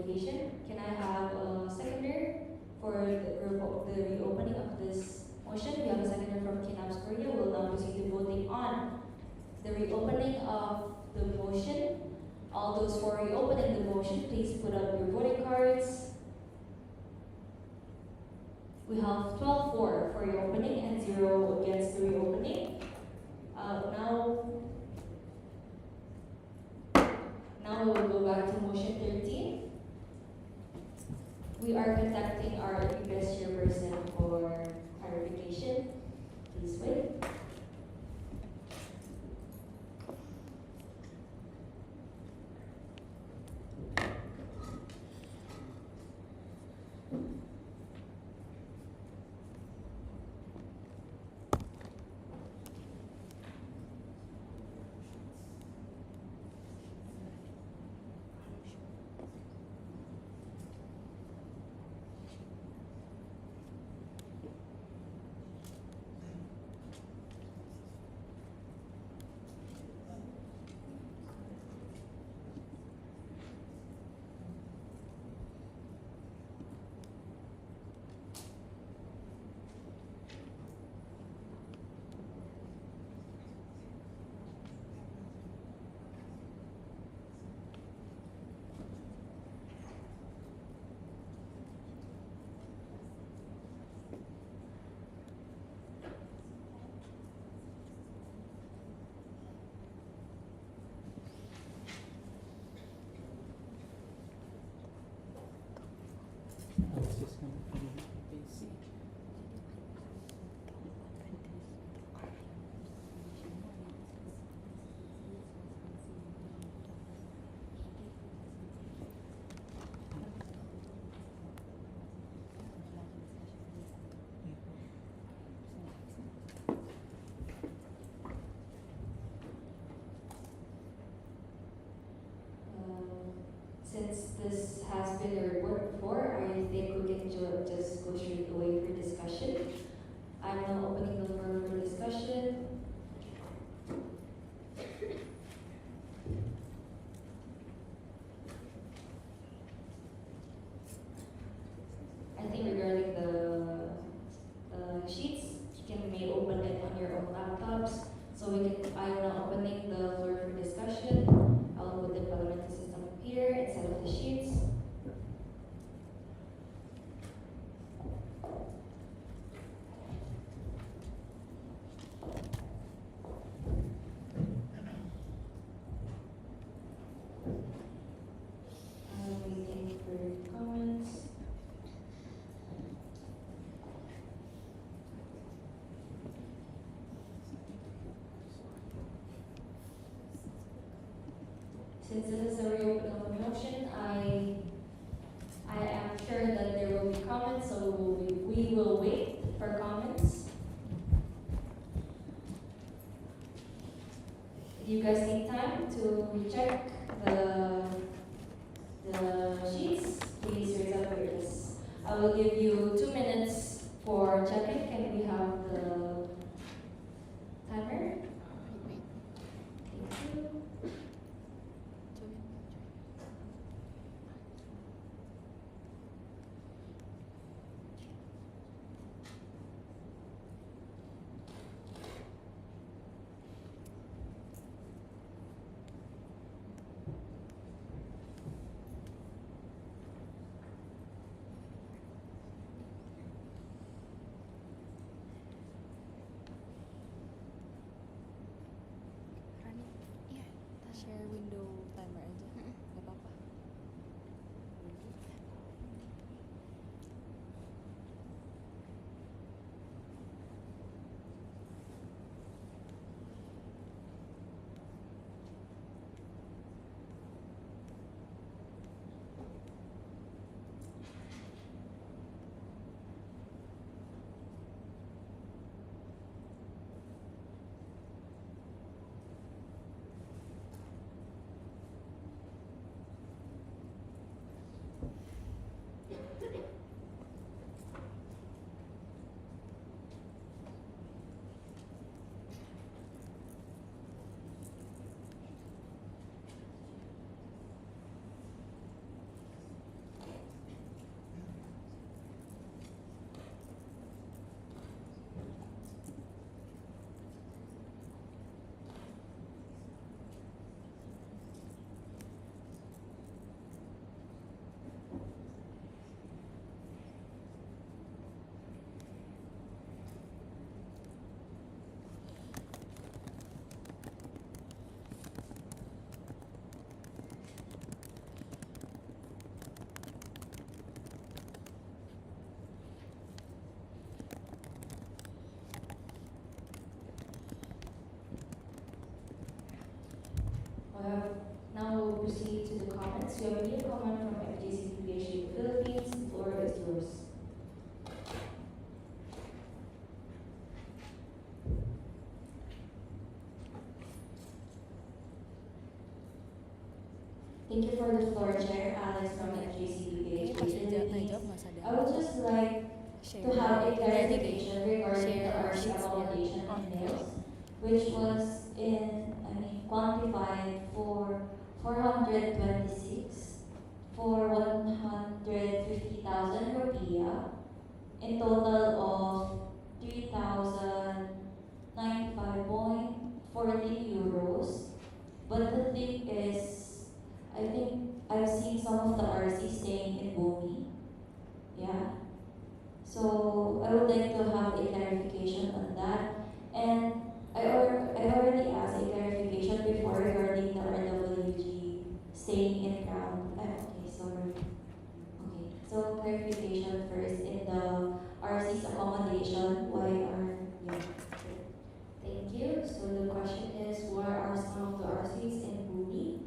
notification. Can I have a seconder for the reopening of this motion? We have a seconder from Kinabs Korea. We'll now proceed to voting on the reopening of the motion. All those for reopening the motion, please put up your voting cards. We have 12 for reopening and 0 against the reopening. Now we will go back to motion 13. We are contacting our previous chairperson for clarification. Please wait. Since this has been a report before, I think we can just go straight away for discussion. I'm now opening the floor for discussion. I think regarding the sheets, you may open it on your own laptops. So I'm now opening the floor for discussion. I'll put the parliamentary system up here instead of the sheets. I'm waiting for comments. Since this is a reopening of a motion, I am sure that there will be comments, so we will wait for comments. If you guys need time to check the sheets, please raise up your hands. I will give you 2 minutes for checking. Can we have the timer? Thank you. Share window timer aja. Gak apa-apa. we'll proceed to the comments. We have a new comment from FGC PhD Philippines. The floor is yours. Thank you for the floor, Chair. Alex from FGC Kayaknya PhD pas Philippines. najawab mas ada I would just like share. to have a Ready. clarification regarding the Share RC sheets, accommodation yeah. and meals, which was quantified for 426 for 150,000 rupiah, in total of 3,095.14 euros. But the thing is, I think I've seen some of the RC staying in Bumi. Yeah. So I would like to have a clarification on that. And I already asked a clarification before regarding the RWG staying in ground. Okay, sorry. Okay, so clarification first in the RC's accommodation. Why are yeah? Thank you. So the question is, why are some of the RCs in Bumi?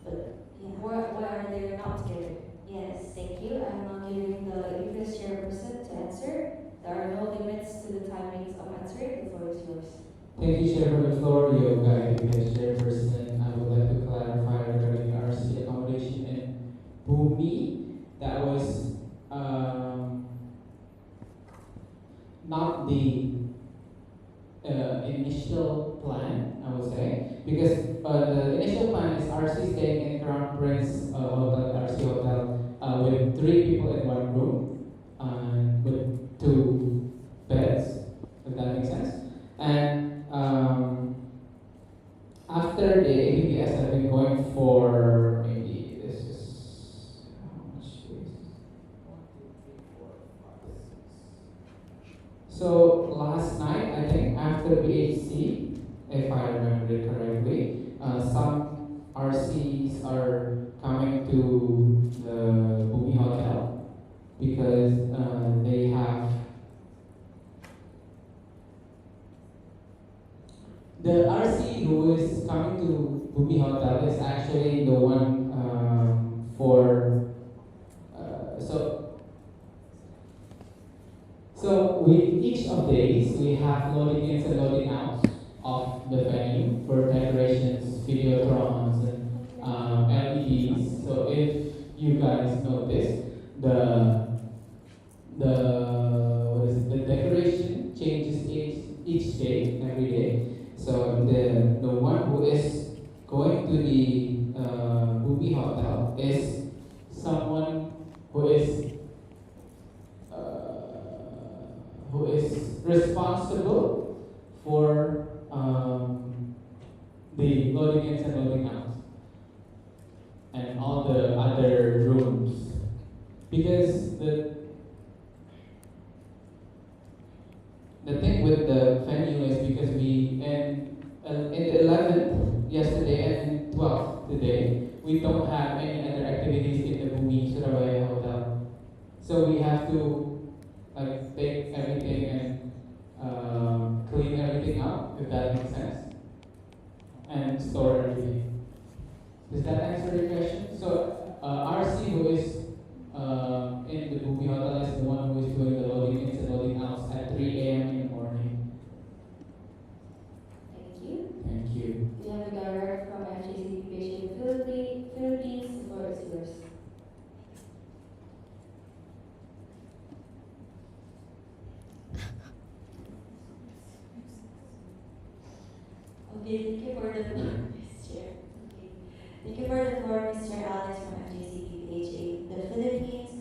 But yeah, why are they not together? Yes, thank you. I'm now giving the previous chairperson to answer. There are no limits to the timings of answering. The floor is yours. Thank you, Chair, for the floor. Yoga, as Chairperson, I would like to clarify regarding RC accommodation in Bumi. That was not the initial plan, I would say, because the initial plan is RC staying in Crown Prince Hotel, RC Hotel, with 3 people in 1 room, with 2 beds, if that makes sense. And after the ABS, I've been going for maybe this is how much space? 1, 2, 3, 4, 5, 6. So last night, I think after BHC, if I remember it correctly, some RCs are coming to the Bumi Hotel because they have the RC who is coming to Bumi Hotel is actually the one for so we each of these we have loading ins and loading outs of the venue for decorations, videotrons, and LEDs. So if you guys notice, the the decoration changes each day, every day. So the one who is going to the Bumi Hotel is someone who is responsible for the loading ins and loading outs and all the other rooms, because the thing with the venue is because we in the 11th yesterday and in 12th today we don't have any other activities in the Bumi Surabaya Hotel, so we have to like take everything and clean everything up, if that makes sense, and store everything. Does that answer your question? So RC who is in the Bumi Hotel is the one who is doing the loading ins and loading outs at 3 a.m. in the morning. Thank you. Thank you. We have a direct from FGC PhD Philippines. The floor is yours. Okay, thank you for the floor, Ms. Chair. Okay. Thank you for the floor, Mr. Alex from FGC PhD, the Philippines.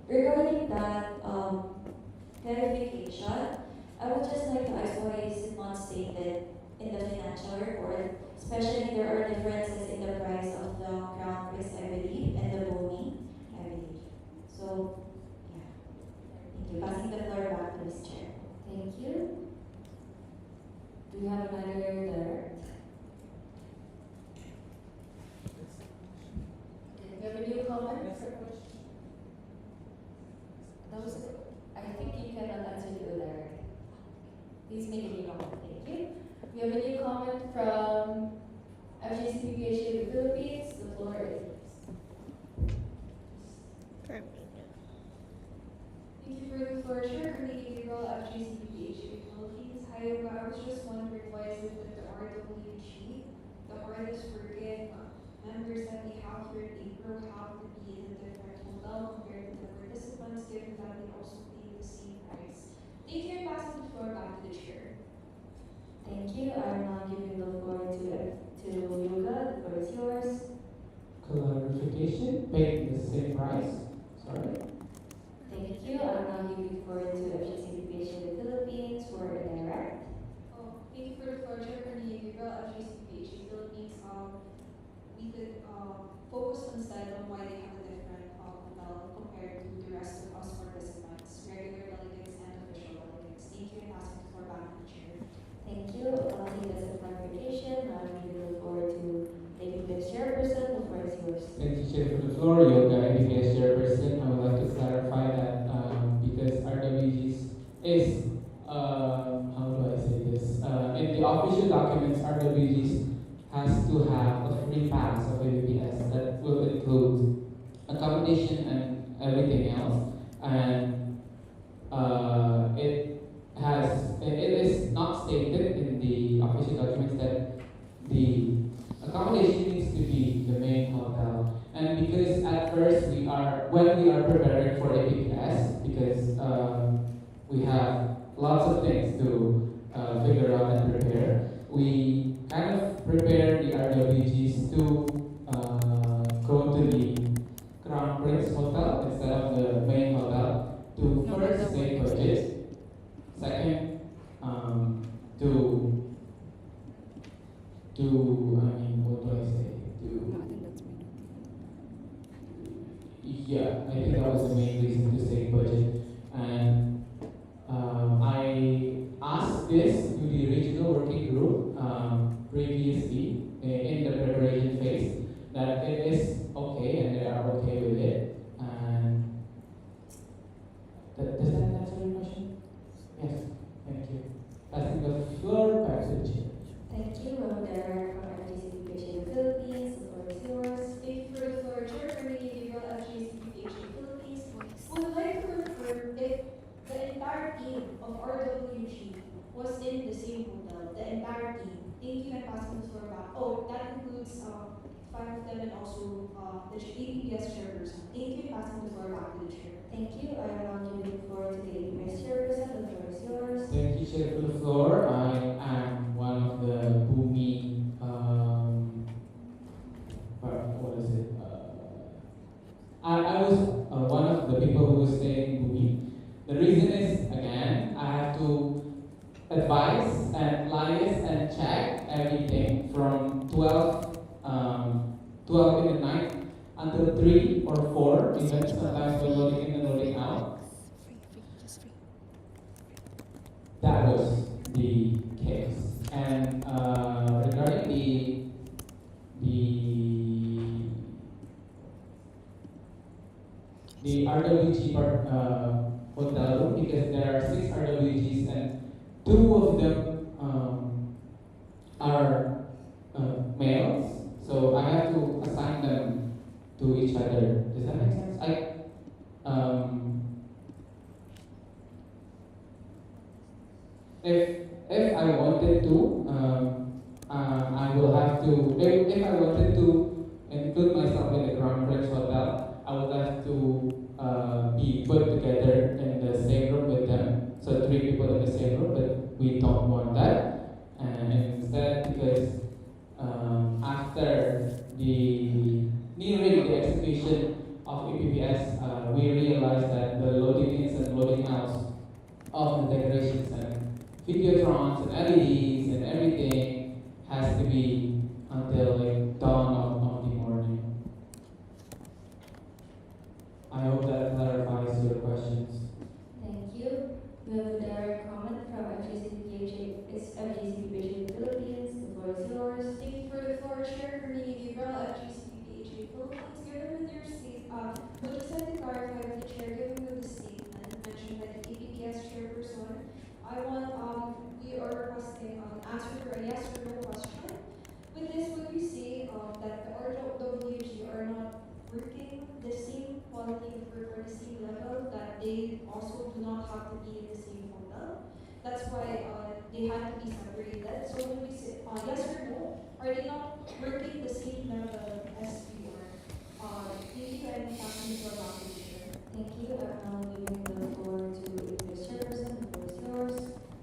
Regarding that clarification, I would just like to ask why is it not stated in the financial report, especially there are differences in the price of the Crown Prince, I believe, and the Boni, I believe. So, yeah. Thank you. Passing the floor back to Ms. Chair. Thank you. Do you have another direct? Okay, we have a new comment. That was, I think you cannot answer the direct. Please make a new comment. Thank you. We have a new comment from FGC PhD was just wondering why is it that the RWG, the hardest working members that we have here in April have to be in a different hotel compared to the participants, given that they also pay the same price. Thank you, and passing the floor back to the chair. Thank you. I will now give you the floor to Yoga. The floor is yours. Clarification, paid the same price. Sorry. Thank you. I will now give you the floor to FGCPH in the Philippines for a direct. Oh, thank you for the floor, Chair. For the Gabriel at GCPH Philippines, we could focus instead on why they have a different hotel compared to the rest of us participants, regular delegates and official delegates. Thank you, and passing the floor back to the chair. Thank you. I'll take this as clarification. I'll give you the floor to Lady Vice Chairperson. The floor is yours. Thank you, Chair, for the floor. Yoga, MBPS Chairperson. I would like to clarify that because RWGs is, how do I say this? In the official documents, RWGs has to have a free pass of MBPS that will include accommodation and everything else. And it is not stated in the official documents that the accommodation needs to be the main hotel. And because at first when we are preparing for APPS, because we have lots of things to figure out and prepare, we kind of prepare the RWGs to go to the Crown Prince Hotel instead of the main hotel to first save budget. Second, what do I say? Yeah, I think that was the main reason to save budget. And I asked this to the regional working group previously in the preparation phase that it is okay and they are okay with it. And does that answer your question? Yes, thank you. Passing the floor back to the chair. Thank you. There from FGCPH in the Philippines. The floor is yours. Thank you for the floor, Chair. For the Gabriel at GCPH Philippines, would like to confirm if the entire team of RWG was in the same hotel, the entire team. Thank you, and passing the floor back. Oh, that includes 5 of them and also the APPS chairperson. Thank you, and passing the floor back to the chair. Thank you. I will now give the floor to the Vice Chairperson. The floor is yours. Thank you, Chair, for the floor. I am one of the Bumi, what is it? I was one of the people who was staying in Bumi. The reason is, again, I have to advise and liaise and check everything from 12 in the night until 3 or 4, even sometimes we're loading in and loading out. That was the case. And regarding the RWG hotel room, because there are 6 RWGs and 2 of them are males, so I have to assign them to each other. Does that make sense? If I wanted to, I will have to. If I wanted to include myself in the Crown Prince Hotel, I would have to be put together in the same room with them. So 3 people in the same room, but we don't want that. And instead, because after nearing the execution of EPPS, we realized that the loading ins and loading outs of the decorations and videotrons and LEDs and everything has to be until like dawn of the morning. I hope that clarifies your questions. Thank you. We have a direct comment from FGCPH. It's FGCPH Philippines. The floor is yours. Thank you for the floor, Chair. For me, Gabriel at GCPH Philippines, given with your but just like to clarify with the Chair, given with the statement mentioned by the APPS chairperson, we are requesting answer for a yes or no question. With this, would you say that the RWG are not working the same quality for the same level, that they also do not have to be in the same hotel? That's why they had to be separated. So when we say yes or no, are they not working the same level as before? Thank you and passing the floor back to the chair. Thank you. I'm now giving the floor to the chairperson. The floor is yours.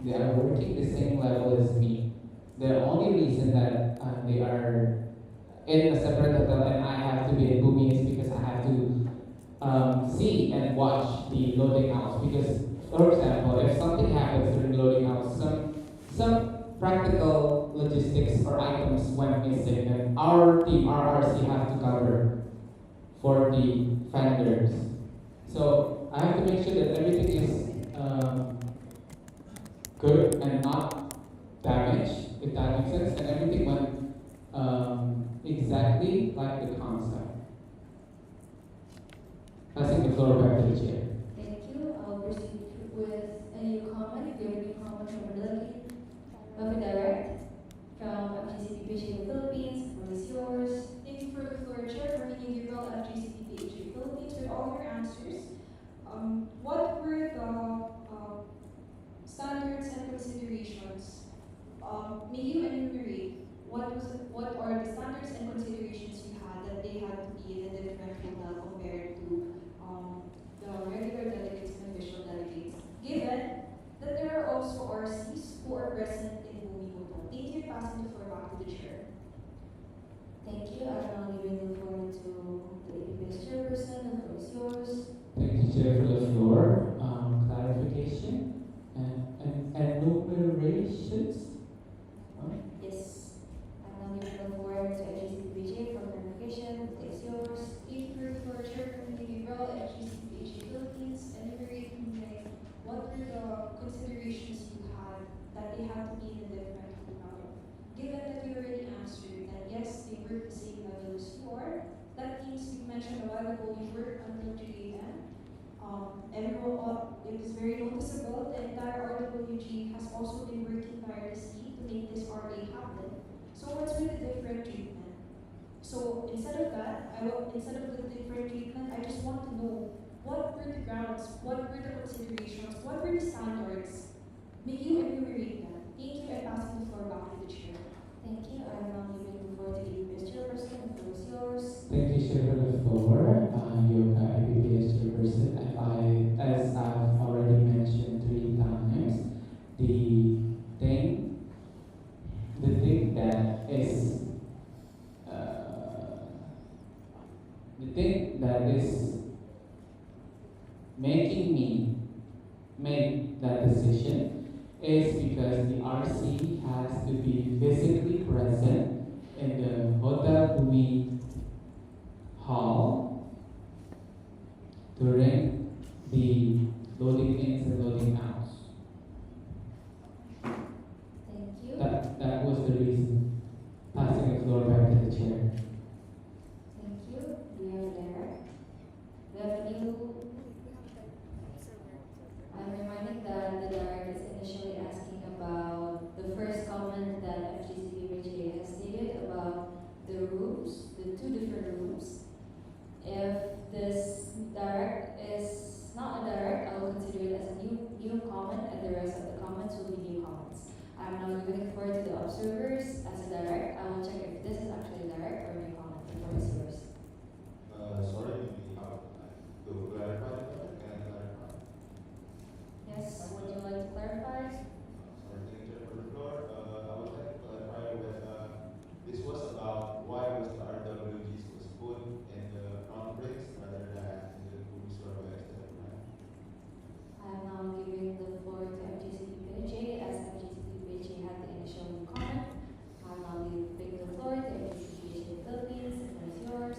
They are working the same level as me. The only reason that they are in a separate hotel and I have to be in Bumi is because I have to see and watch the loading house. Because, for example, if something happens during loading house, some practical logistics or items went missing, and our team, our RC, have to cover for the vendors. So I have to make sure that everything is good and not damaged, if that makes sense, and everything went exactly like the concept. Passing the floor back to the chair. Thank you. I'll proceed with any comment. If you have any comment from Manila, Buffet Direct from FGCPPHA Philippines, the floor is yours. Thank you for the floor, Chair. Marie Gabriel at GCPPHA Philippines. With all your answers, what were the standards and considerations? May you enumerate what are the standards and considerations you had that they had to be in a different hotel compared to the regular delegates and official delegates, given that there are also RCs who are present in Bumi Hotel. Thank you. Passing the floor back to the chair. Thank you. I'm now giving the floor to the APS chairperson. The floor is yours. Thank you, Chair, for the floor. Clarification and enumerations. Huh? Yes. I'm now giving the floor to FGCPPHA for clarification. The floor is yours. Thank you for the floor, Chair. Marie Gabriel at GCPPHA Philippines. Enumerate what were the considerations you had that they had to be in a different hotel? Given that you already answered that yes, they work the same level as you are, that means you mentioned a while ago you worked until 3 a.m. It is very noticeable. The entire RWG has also been working tirelessly to make this RA happen. So what's with the different treatment? So instead of the different treatment, I just want to know what were the grounds, what were the considerations, what were the standards? May you enumerate them. Thank you and passing the floor back to the chair. Thank you. I'm now giving the floor to the APS chairperson. The floor is yours. Thank you, Chair, for the floor. Yoga IPPS chairperson. As I've already mentioned 3 times, the thing that is making me make that decision is because the RC has to be physically present in the Hotel Bumi Hall during the loading ins and loading outs. Thank you. That was the reason. Passing the floor back to the chair. Thank you. We have Derek. We have new. I'm reminding that the director is initially asking about the first comment that FGCPPHA has stated about the rooms, the 2 different rooms. If this direct is not a direct, I will consider it as a new comment, and the rest of the comments will be new comments. I'm now giving the floor to the observers as a direct. I will check if this is actually a direct or a new comment. The floor is yours. Sorry, maybe how to clarify that? Can I clarify? Yes, would you like to clarify? Sorry, thank you, Chair, for the floor. I would like to clarify with this was about why was the RWGs was put in the front bricks rather than in the Bumi Surabaya extended plan. I am now giving the floor to FGCPPHA as FGCPPHA had the initial comment. I am now giving the floor to FGCPPHA Philippines. The floor is yours.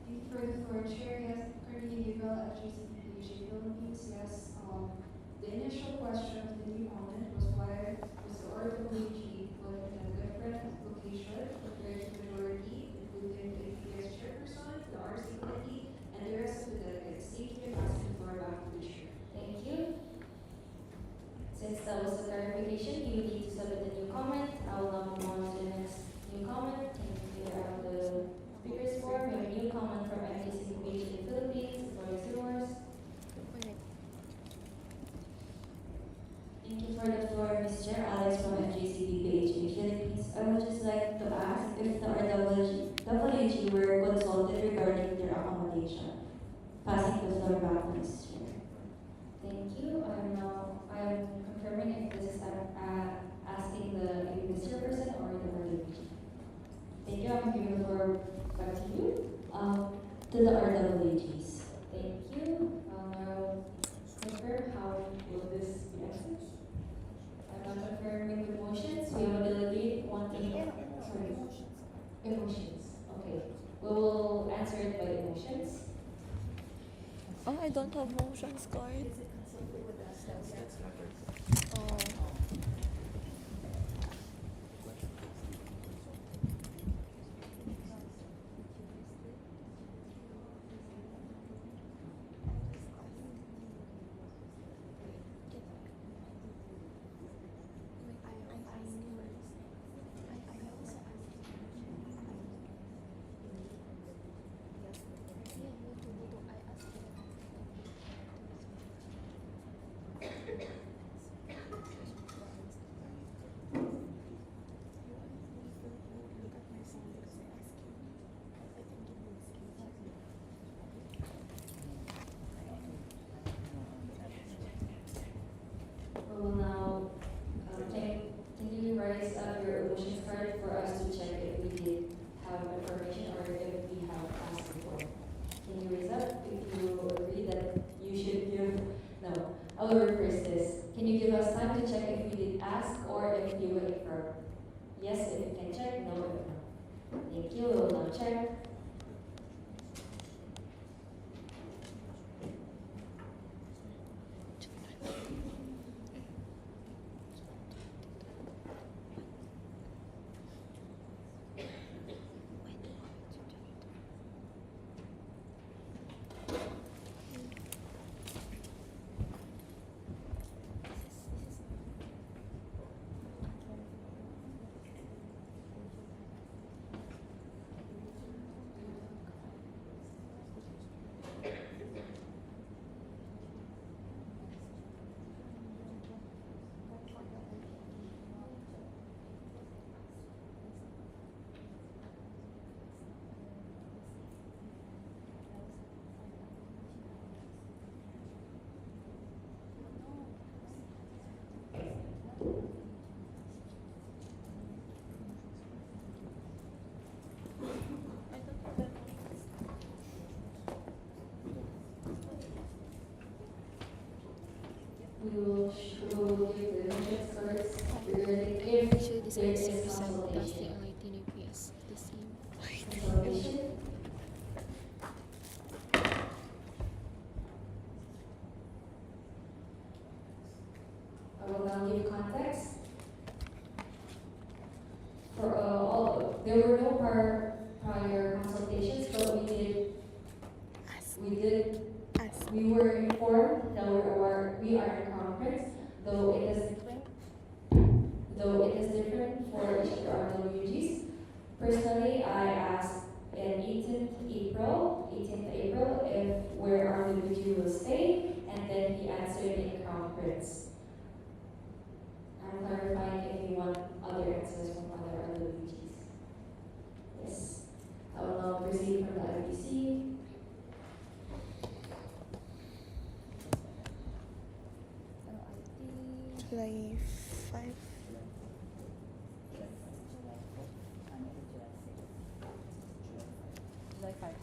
Thank you for the floor, Chair. Yes, Marie Gabriel at GCPPHA Philippines. Yes, the initial question of the new comment was why was the RWG put in a different location compared to the majority, including the APS chairperson, the RC committee, and the rest of the delegates. Thank you and passing the floor back to the chair. Thank you. Since that was the clarification, you need to submit a new comment. I will now move on to the next new comment. Can you clear out the speakers form? We have a new comment from FGCPPHA Philippines. The floor is yours. Thank you for the floor, Mr. Alex from consultation. Passing the floor back to Ms. Chair. Thank you. I'm confirming if this is asking the Mr. Person or the RWG. Thank you. I'm giving the floor back to you. To the RWGs. Thank you. Now, confirm how will this be acted? I'm not confirming the motions. We have a delegate wanting. Sorry. Emotions. Okay. We will answer it by emotions. Oh, I don't have motions card. Oh. We will now can you raise up your emotions card for us to check if we did have information or if we have asked before? Can you raise up if you agree that you should give? No, I will reverse this. Can you give us time to check if we did ask or if you will affirm? Yes, if you can check. No, if no. Thank you. We will now check. We will give the emotions cards regarding if Actually, this there is is represent plus the consultation. LIT PS. The same. Consultation. I will now give context. For there were no prior consultations, but we were informed that we are in conference, though it is different for each of the RWGs. Personally, I asked in 18th April, if where RWG will stay, and then he answered in conference. I'm clarifying if you want other answers from other RWGs. Yes. I will now proceed from the IBC. July 5. July 5.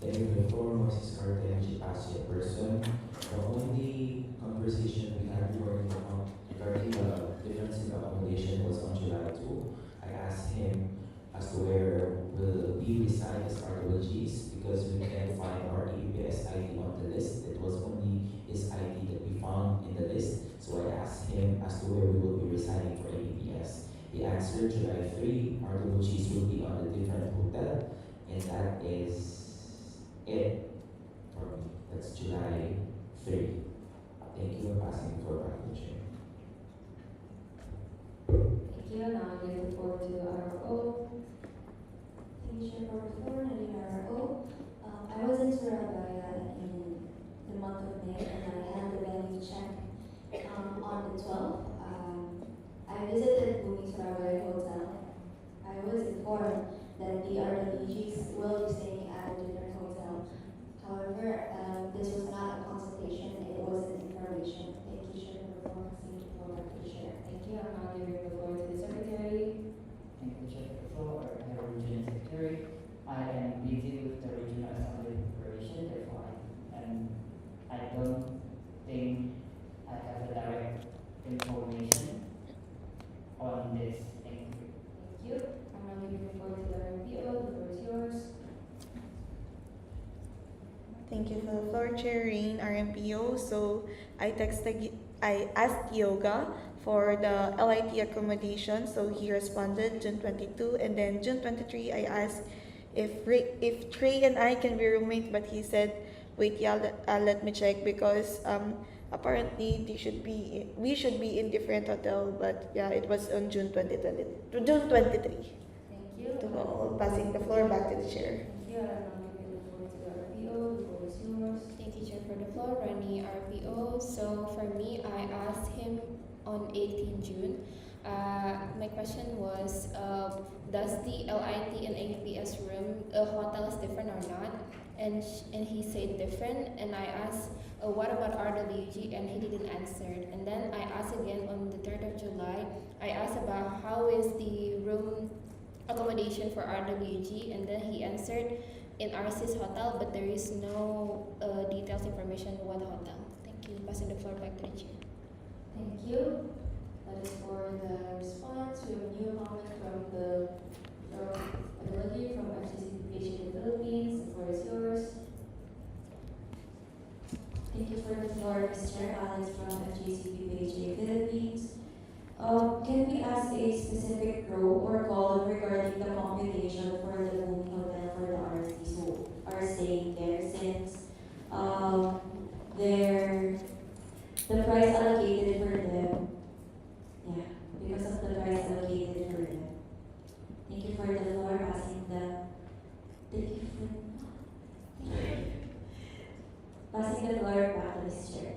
The reform was started and she passed the person. The only conversation we had regarding the difference in the accommodation was on July 2. I asked him as to where will we reside as RWGs because we can't find our EBS ID on the list. It was only his ID that we found in the list. So I asked him as to where we will be residing for ABS. He answered July 3, RWGs will be on a different hotel, and that is it for me. That's July 3. Thank you for passing the floor back to the chair. Thank you. Now I give the floor to RO. Thank you, Chair Board 4, and RO. I was in Surabaya in the month of May, and I had the value check on the 12th. I visited Bumi Surabaya Hotel. I was informed that the RWGs will be staying at a different hotel, Thank you for the floor, Chair Rain, RMPO. So I asked Yoga for the LIT accommodation. So he responded June 22, and then June 23, I asked if Trey and I can be roommate, but he said, wait, yeah, let me check because apparently we should be in different hotel, but yeah, it was on June 23. Thank you. Passing the floor back to the chair. Thank you. I'll now give the floor to the RPO. The floor is yours. Thank you, Chair, for the floor. Rani, RPO. So for me, I asked him on 18 June. My question was, does the LIT and APS room hotel is different or not? And he said different. And I asked, what about RWG? And he didn't answer. And then I asked again on the 3rd of July. I asked about how is the room accommodation for RWG, and then he answered in RC's hotel, but there is no details information what hotel. Thank you. Passing the floor back to the chair. Thank you. That is for the response. We have a new comment from a delegate from FCCPH in the Philippines. The floor is yours. Thank you for the floor, Mr. Alex from FGCPPHA Philippines. Can we ask a specific row or column regarding the computation for the moving hotel for the RCs who are staying there since the price allocated for them, because of the price allocated for them. Thank you for the floor, passing the floor back to Ms. Chair.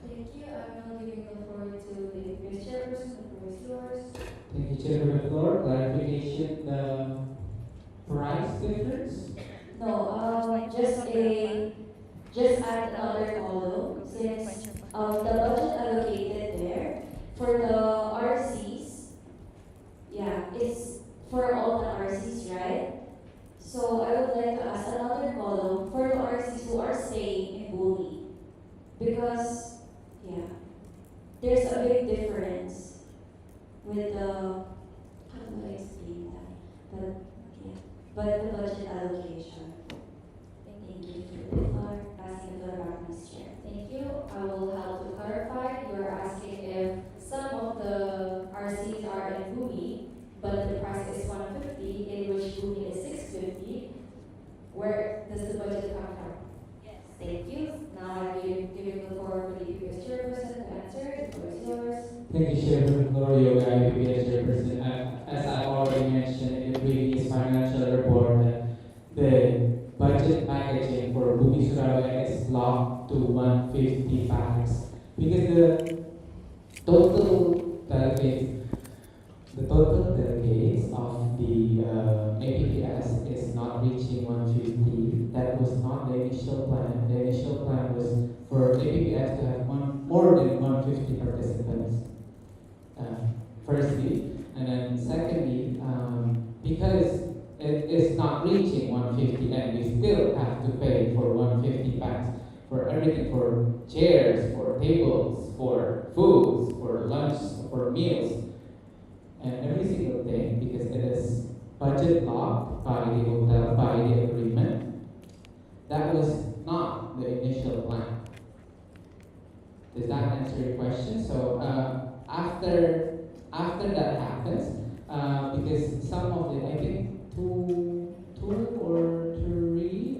Thank you. I'm now giving the floor to the previous chairperson. The floor is yours. Thank you, Chair, for the floor. Clarification, the price difference? No, just add another column since the budget allocated there for the RCs, it's for all the RCs, right? So I would like to ask another column for the RCs who are staying in Bumi because there's a big difference with the how do I explain that? But the budget allocation. Thank you for the floor. Passing the floor back to Ms. Chair. Thank you. I will help to clarify. You are asking if some of the RCs are in Bumi, but the price is 150, in which Bumi is 650. Where does the budget come from? Yes. Thank you. Now I'm giving the floor for the previous chairperson to answer. The floor is yours. Thank you, Chair, for the floor. Yoga, PPS Chairperson. As I already mentioned in the previous financial report, the budget packaging for Bumi Surabaya is locked to 150 packs because the total delegates of the APPS is not reaching 150. That was not the initial plan. The initial plan was for APPS to have more than 150 participants. Firstly, and then secondly, because it is not reaching 150 and we still have to pay for 150 packs for everything, for chairs, for tables, for foods, for lunch, for meals, and every single thing, because it is budget locked by the hotel, by the agreement. That was not the initial plan. Does that answer your question? So after that happens, because some of the, I think two or three,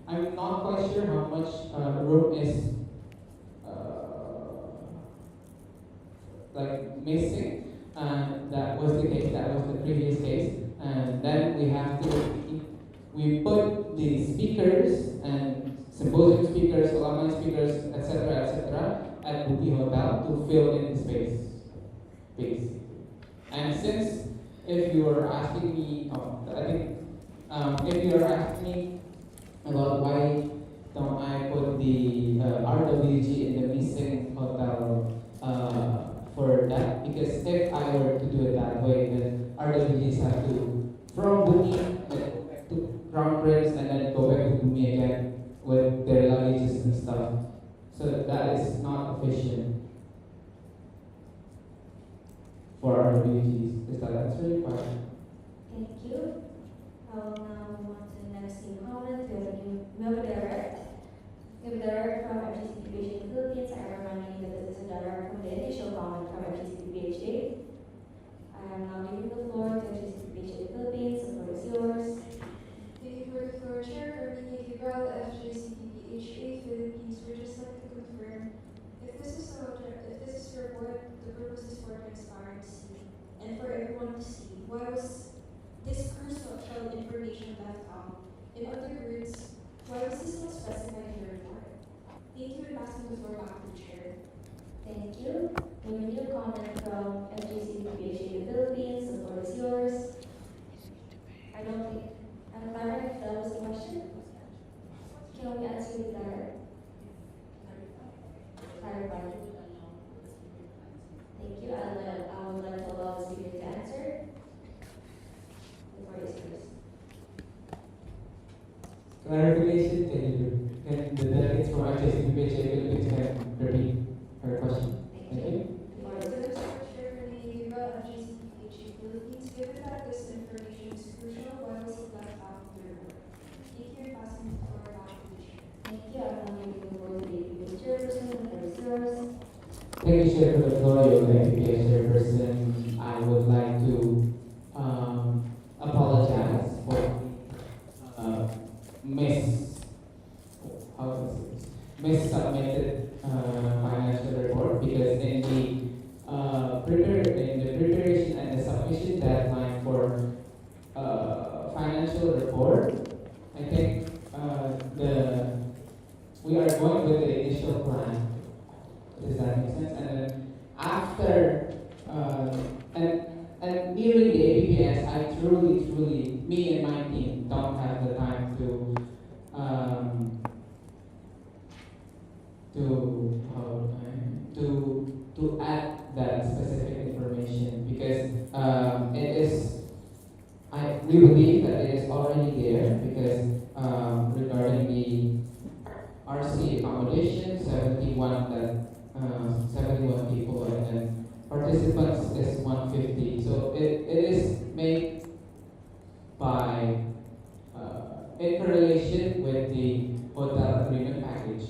I'm not quite sure how much room is like missing. And that was the case. That was the previous case. And then we put the speakers and symposium speakers, alumni speakers, etc., at Buki Hotel to fill in the space. And since if you are asking me, if you are asking me about why don't I put the RWG in the missing hotel for that, because if I were to do it that way, then RWGs have to from Bumi to Crown Prince and then go back to Bumi again with their luggages and stuff. So that is not efficient for RWGs. Does that answer your question? Thank you. I will now move on to the next new comment. We have a new We have a direct. We have a direct from FGCPHA in the Philippines. I am reminding you that this is a direct from the initial comment from FGCPHA. I am now giving the floor to FGCPHA in the Philippines. The floor is yours. Thank you for the floor, Chair. Carmina Gabriel, FJCPPHA Philippines. We'd just like to confirm if this is a report, the purpose is for transparency and for everyone to see. Why was this crucial information left out? In other words, why was this not specified in the report? Thank you, and passing the floor back to the Chair. Thank you. We have a new comment from FGCPHA in the Philippines. The floor is yours. I don't think, I'm Clara, if that was the question. Can we answer with Clara? Clarify. Thank you. I would like to allow the speaker to answer. The floor is yours. Clarification, can the delegates from HSBPHA Philippines can repeat her question? Thank you. The floor is yours. Chair Carmina Gabriel, FJCPPHA Philippines. Given that this information is crucial, why was it left out in the report? Thank you, and passing the floor back to the Chair. Thank you. I'm now giving the floor to the APP chairperson. The floor is yours. Thank you, Chair, for the floor. You're the APPS chairperson. I would like to apologize for miss-submitted financial report because in the preparation and the submission deadline for financial report, I think we are going with the initial plan. Does that make sense? And then after and during the APPS, I truly, me and my team don't have the time to add that specific information because we believe that it is already there because regarding the RC accommodation, 71 people and then participants is 150. So it is made by in correlation with the hotel agreement package.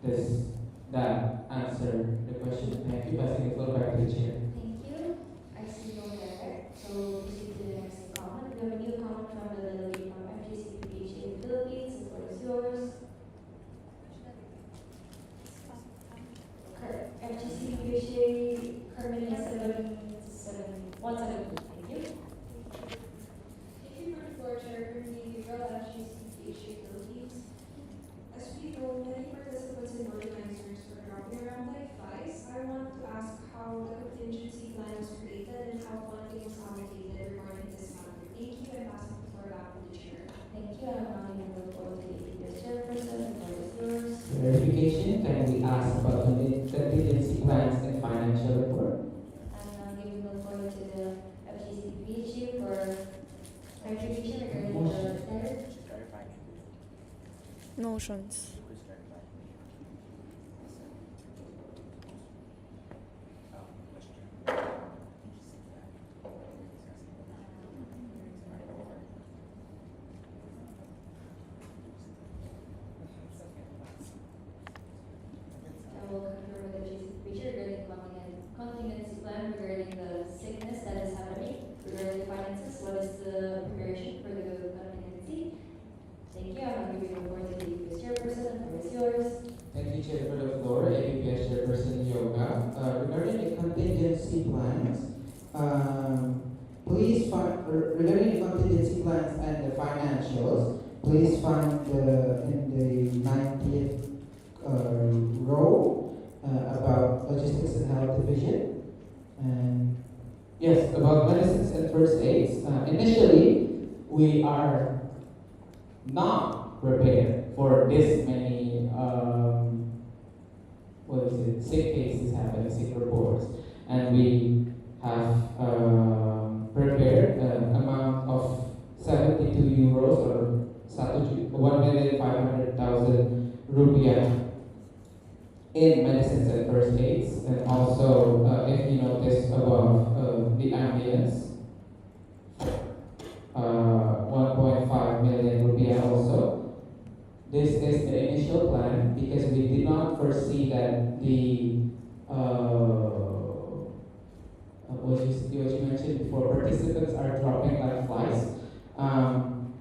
Does that answer the question? Thank you. Passing the floor back to the chair. Thank you. I see no direct. So proceed to the next comment. We have a new comment from the delegate from FGCPHA in the Philippines. The floor is yours. FGCPHA Carmina 77172. Thank you. Thank you for the floor, Chair Carmina Gabriel, FJCPPHA Philippines. As we know, many participants and organizers were dropping around like flies. I want to ask how the contingency plan was created and how funding was allocated regarding this matter. Thank you, and passing the floor back to the Chair. Thank you. I'm now giving the floor to the APPS chairperson. The floor is yours. Clarification, can we ask about the contingency plans and financial report? I'm now giving the floor to the FGCPHA for clarification regarding the third. Notions. I will confirm with the FGCPHA regarding contingency plan regarding the sickness that is happening, regarding the finances. What is the preparation for the contingency? Thank you. I'm now giving the floor to the APPS chairperson. The floor is yours. Thank you, Chair, for the floor. APPS chairperson Yoga. Regarding the contingency plans, regarding the contingency plans and the financials, please find in the 90th row about logistics and health division. And yes, about medicines and first aids. Initially, we are not prepared for this many sick cases happening, sick reports, and we have prepared an amount of 72 euros or 1,500,000 rupiah in medicines and first aids, and also if you notice above the ambulance, 1.5 million This is the initial plan because we did not foresee that the what you mentioned before, participants are dropping like flies. Um,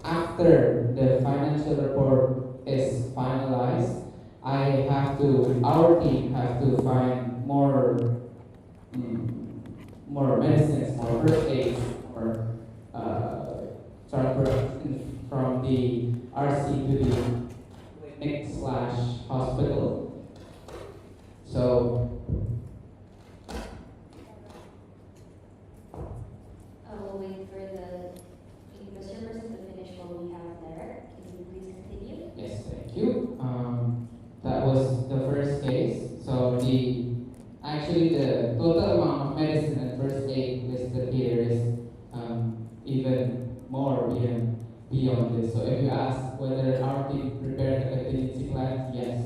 After the financial report is finalized, our team have to find more medicines, more first aids, more transportation from the RC to the clinic slash hospital. So I will wait for the chairperson to finish what we have there. Can you please continue? yes, thank you. That was the first case. So the total amount of medicine and first aid listed here is even more even beyond this. So if you ask whether our team prepared a contingency plan, yes.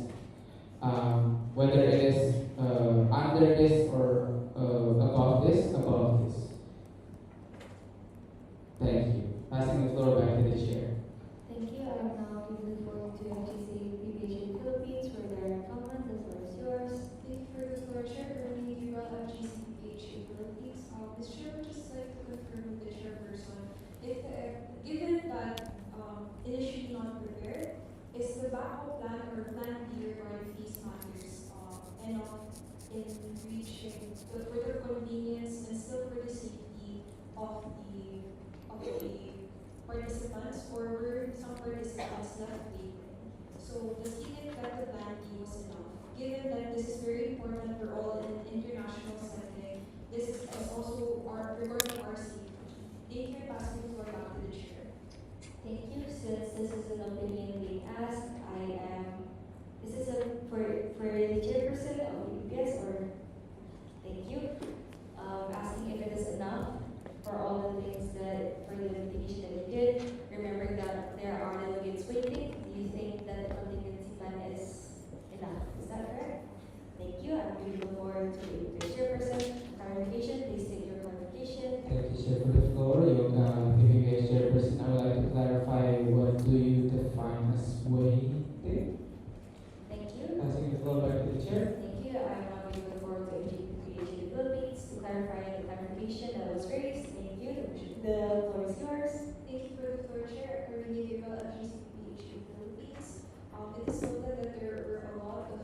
Whether it is under this or above this. Thank you. Passing the floor back to the chair. Thank you. I will now give the floor to FGC PBH Philippines for their comment. The floor is yours. Thank you for the floor, Chair. Ernie Gabriel at GCPH Philippines. This Chair would just like to confirm with the chairperson if given that initially not prepared, is the backup plan or plan B regarding fees matters enough in reaching the further convenience and still for the safety of the participants, or were some participants left waiting? So does he think that the plan B was enough? Given that this is very important, we're all in an international setting, this is also regarding our safety. Thank you, and passing the floor back to the chair. Thank you. Since this is an opinion being asked, this is for the chairperson of UPS or thank you. Asking if it is enough for all the things for the mitigation that you did. Remembering that there are delegates waiting. Do you think that the contingency plan is enough? Is that correct? Thank you. I will give the floor to the chairperson. Clarification. Please state your clarification. Thank you, Chair, for the floor. PBH chairperson, I would like to clarify what do you define as waiting? Thank you. Passing the floor back to the chair. Thank you. I will now give the floor to PBH Philippines to clarify the clarification that was raised. Thank you. The floor is yours. Thank you for the floor, Chair. Ernie Gabriel at GCPH Philippines. It is noted that there were a lot of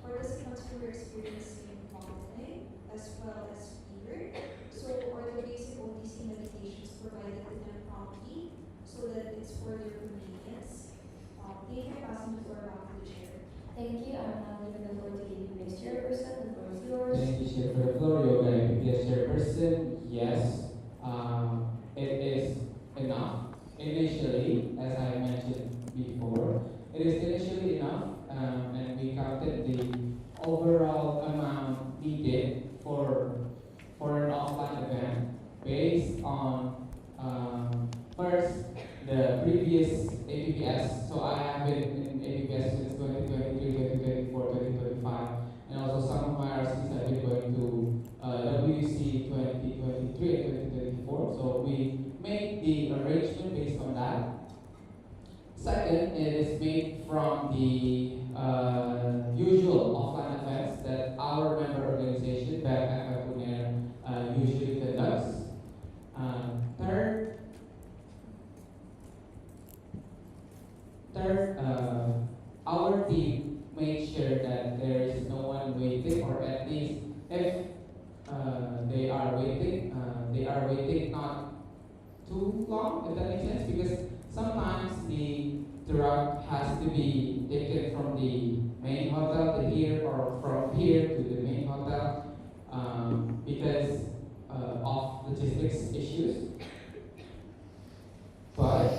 participants who were experiencing vomiting as well as fever. So are the basic OTC medications provided to them promptly so that it's for their convenience? Thank you, passing the floor back to the chair. Thank you. I'm now giving the floor to the UPS chairperson. The floor is yours. Thank you, Chair, for the floor. PBH chairperson, yes. It is enough. Initially, as I mentioned before, it is initially enough, and we counted the overall amount needed for an offline event based on first the previous APPS. So I have been in APPS since 2023, 2024, 2025, and also some of my RCs have been going to WC 2023 and 2024. So we made the arrangement based on that. Second, it is made from the usual offline events that our member organization, BFF Puner, usually conducts. Third, our team made sure that there is no one waiting, or at least if they are waiting not too long, if that makes sense, because sometimes the route has to be taken from the main hotel to here or from here to the main hotel because of logistics issues. But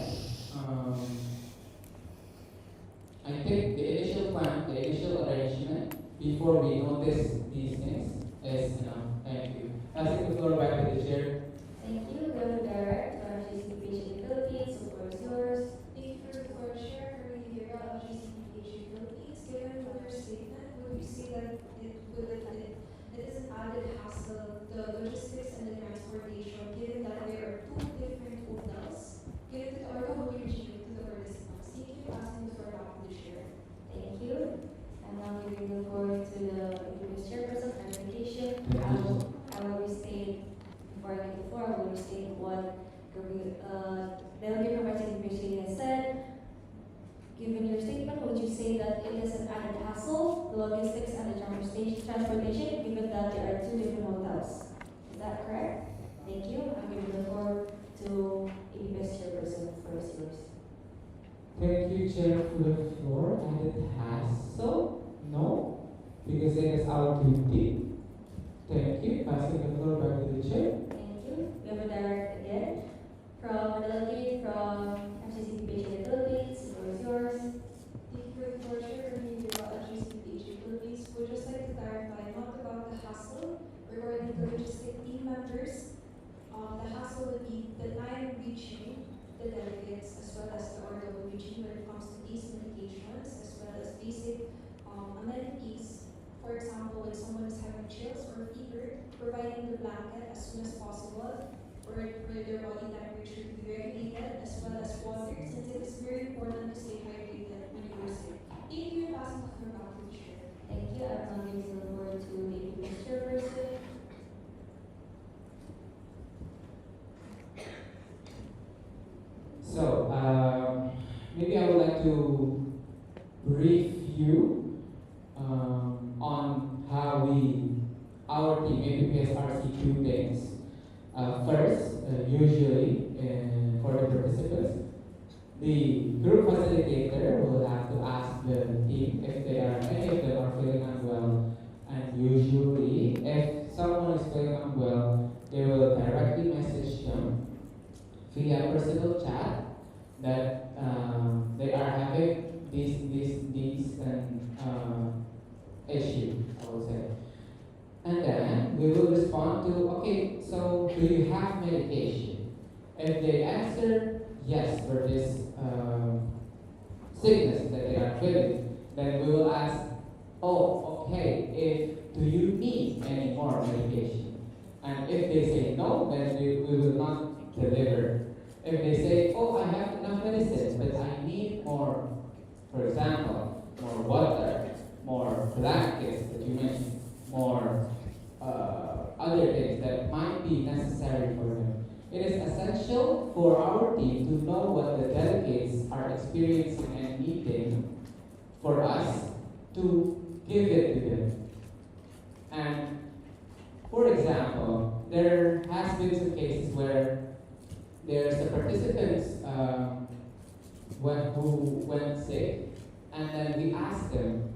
I think the initial plan, the initial arrangement before we notice these things is enough. Thank you. Passing the floor back to the chair. Thank you. Go to direct to GCPH Philippines. The floor is yours. Thank you for the floor, Chair. Ernie Gabriel at GCPH Philippines. Given your statement, would you say that it is an added hassle, the logistics and the transportation, given that there are two different hotels given to the RWG to the participants? Thank you. that it is an added hassle, the logistics and the transportation, given that there are two different hotels. Is that correct? Thank you. I'm giving the floor to ABS chairperson for yours. Thank you, Chair, for the floor. And it has so? No, because it is our duty. Thank you. Passing the floor back to the Chair. Thank you. We have a direct again from a delegate from FCCPH in the Philippines. The floor is yours. Thank you for the floor, Chair. Ernie Gabriel at GCPH Philippines. Would just like to clarify not about the hassle regarding the logistic team members. The hassle would be the time reaching the delegates as well as the RWG when it comes to these medications as well as basic amenities. For example, if someone is having chills or fever, providing the blanket as soon as possible for their body temperature to be regulated as well as water since it is very important to stay hydrated when you are sick. Thank you, passing the floor back to the chair. Thank you. I'm now giving the floor to the ABS chairperson. So, maybe I would like to brief you on how our team, APPSRC, do things. First, usually for the participants, the group facilitator will have to ask the team if any of them are feeling unwell, and usually, if someone is feeling unwell, they will directly message them via personal chat that they are having this issue, I would say. And then we will respond to, okay, so do you have medication? If they answer yes for this sickness that they are feeling, then we will ask, oh, okay, do you need any more medication? And if they say no, then we will not deliver. If they say, oh, I have enough medicines, but I need more, for example, more water, more blankets that you mentioned, more other things that might be necessary for them. It is essential for our team to know what the delegates are experiencing and needing for us to give it to them. And for example, there has been some cases where there's the participants who went sick, and then we asked them,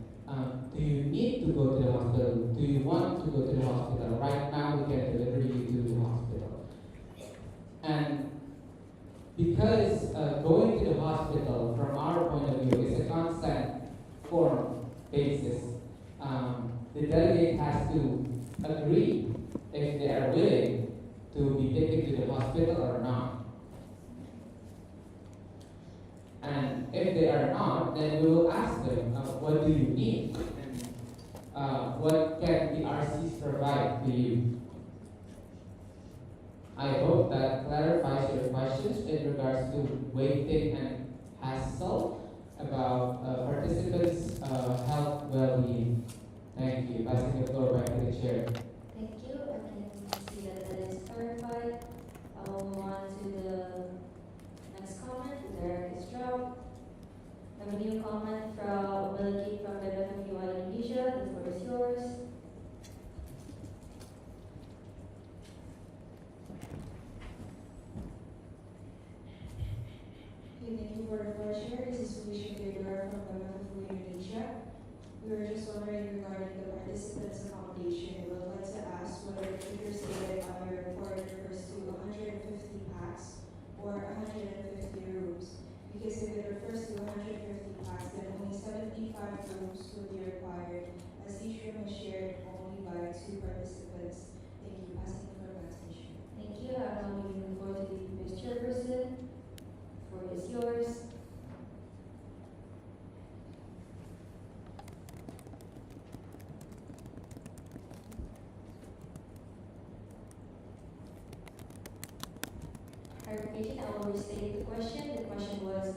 do you need to go to the hospital? Do you want to go to the hospital? Right now we can deliver you to the hospital. And because going to the hospital from our point of view is a constant form basis, the delegate has to agree if they are willing to be taken to the hospital or not. And if they are not, then we will ask them, what do you need? And what can the RCs provide to you? I hope that clarifies your questions in regards to waiting and hassle about participants' health well-being. Thank you. Passing the floor back to the chair. Thank you. I can see that is clarified. I will move on to the next comment. There is Joe. I have a new comment from Melody from the FFUI Indonesia. The floor is yours. Okay, thank you for the floor, Chair. This is Felicia Gabriel from the FFUI Indonesia. We were just wondering regarding the participants' accommodation. We would like to ask whether the figure stated on your report refers to 150 packs or 150 rooms. Because if it refers to 150 packs, then only 75 rooms would be required, as each room is shared only by 2 participants. Thank you. Passing the floor back to the Chair. Thank you. I'm now giving the floor to the Vice Chairperson. The floor is yours. Clarification, I will restate the question. The question was,